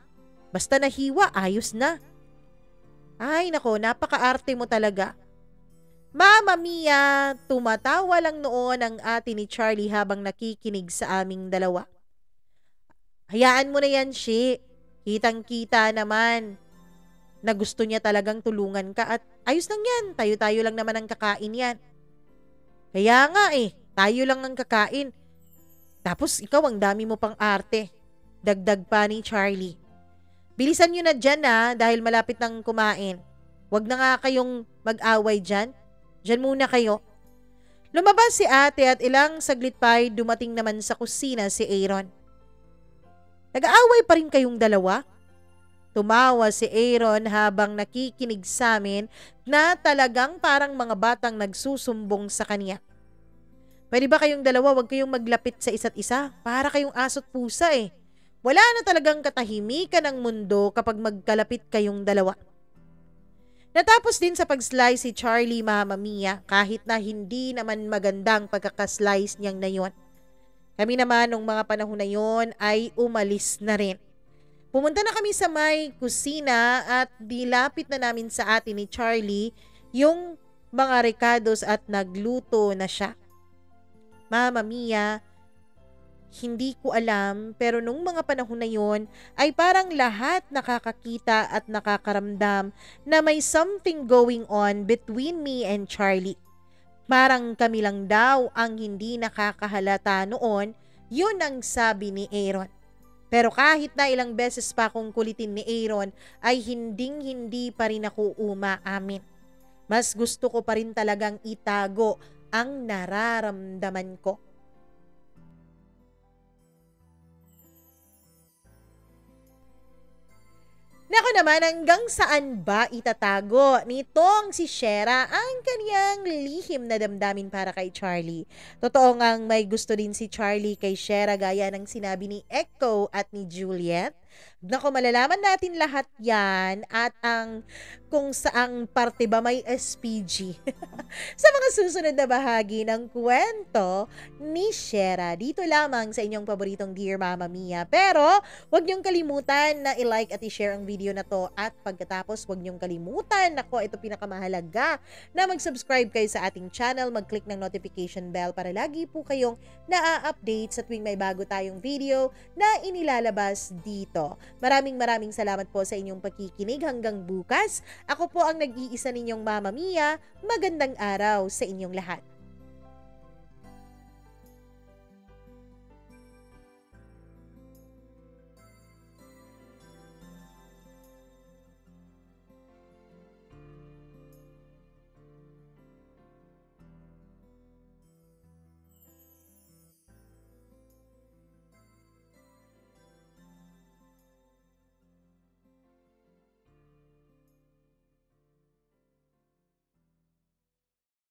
Basta nahiwa, ayos na. Ay nako, napaka-arte mo talaga. Mama Mia, tumatawa lang noon ang ate ni Charlie habang nakikinig sa aming dalawa. Hayaan mo na yan, Shi. Kitang-kita naman na gusto niya talagang tulungan ka at ayos lang yan. Tayo-tayo lang naman ang kakain yan. Kaya nga eh, tayo lang ang kakain. Tapos ikaw ang dami mo pang arte. Dagdag pa ni Charlie. Bilisan nyo na dyan dahil malapit nang kumain. Huwag na nga kayong mag-away dyan. Dyan muna kayo. Lumabas si ate at ilang saglit pa ay dumating naman sa kusina si Aaron. Nag-aaway pa rin kayong dalawa? Tumawa si Aaron habang nakikinig sa amin na talagang parang mga batang nagsusumbong sa kanya. Pwede ba kayong dalawa wag kayong maglapit sa isa't isa? Para kayong aso't pusa eh. Wala na talagang katahimikan ng mundo kapag magkalapit kayong dalawa. Natapos din sa pag-slice si Charlie Mama Mia kahit na hindi naman magandang pagkakaslice niyang na yon. Kami naman nung mga panahon na yon ay umalis na rin. Pumunta na kami sa may kusina at dilapit na namin sa atin ni Charlie yung mga recados at nagluto na siya. Mama Mia, hindi ko alam pero nung mga panahon na yon ay parang lahat nakakakita at nakakaramdam na may something going on between me and Charlie. Parang kami lang daw ang hindi nakakahalata noon, yun ang sabi ni Aaron. Pero kahit na ilang beses pa akong kulitin ni Aaron ay hindi pa rin ako umaamin. Mas gusto ko pa rin talagang itago ang nararamdaman ko. Naku naman, hanggang saan ba itatago nitong si Shera ang kaniyang lihim na damdamin para kay Charlie? Totoo ngang may gusto din si Charlie kay Shera gaya ng sinabi ni Echo at ni Juliet. Naku, malalaman natin lahat yan at ang kung saang parte ba may SPG sa mga susunod na bahagi ng kwento ni Shera. Dito lamang sa inyong paboritong Dear Mama Mia. Pero huwag niyong kalimutan na i-like at i-share ang video na to at pagkatapos huwag niyong kalimutan, nako ito pinakamahalaga, na mag-subscribe kayo sa ating channel, mag-click ng notification bell para lagi po kayong na-update sa tuwing may bago tayong video na inilalabas dito. Maraming salamat po sa inyong pakikinig hanggang bukas. Ako po ang nag-iisa ninyong Mama Mia. Magandang araw sa inyong lahat.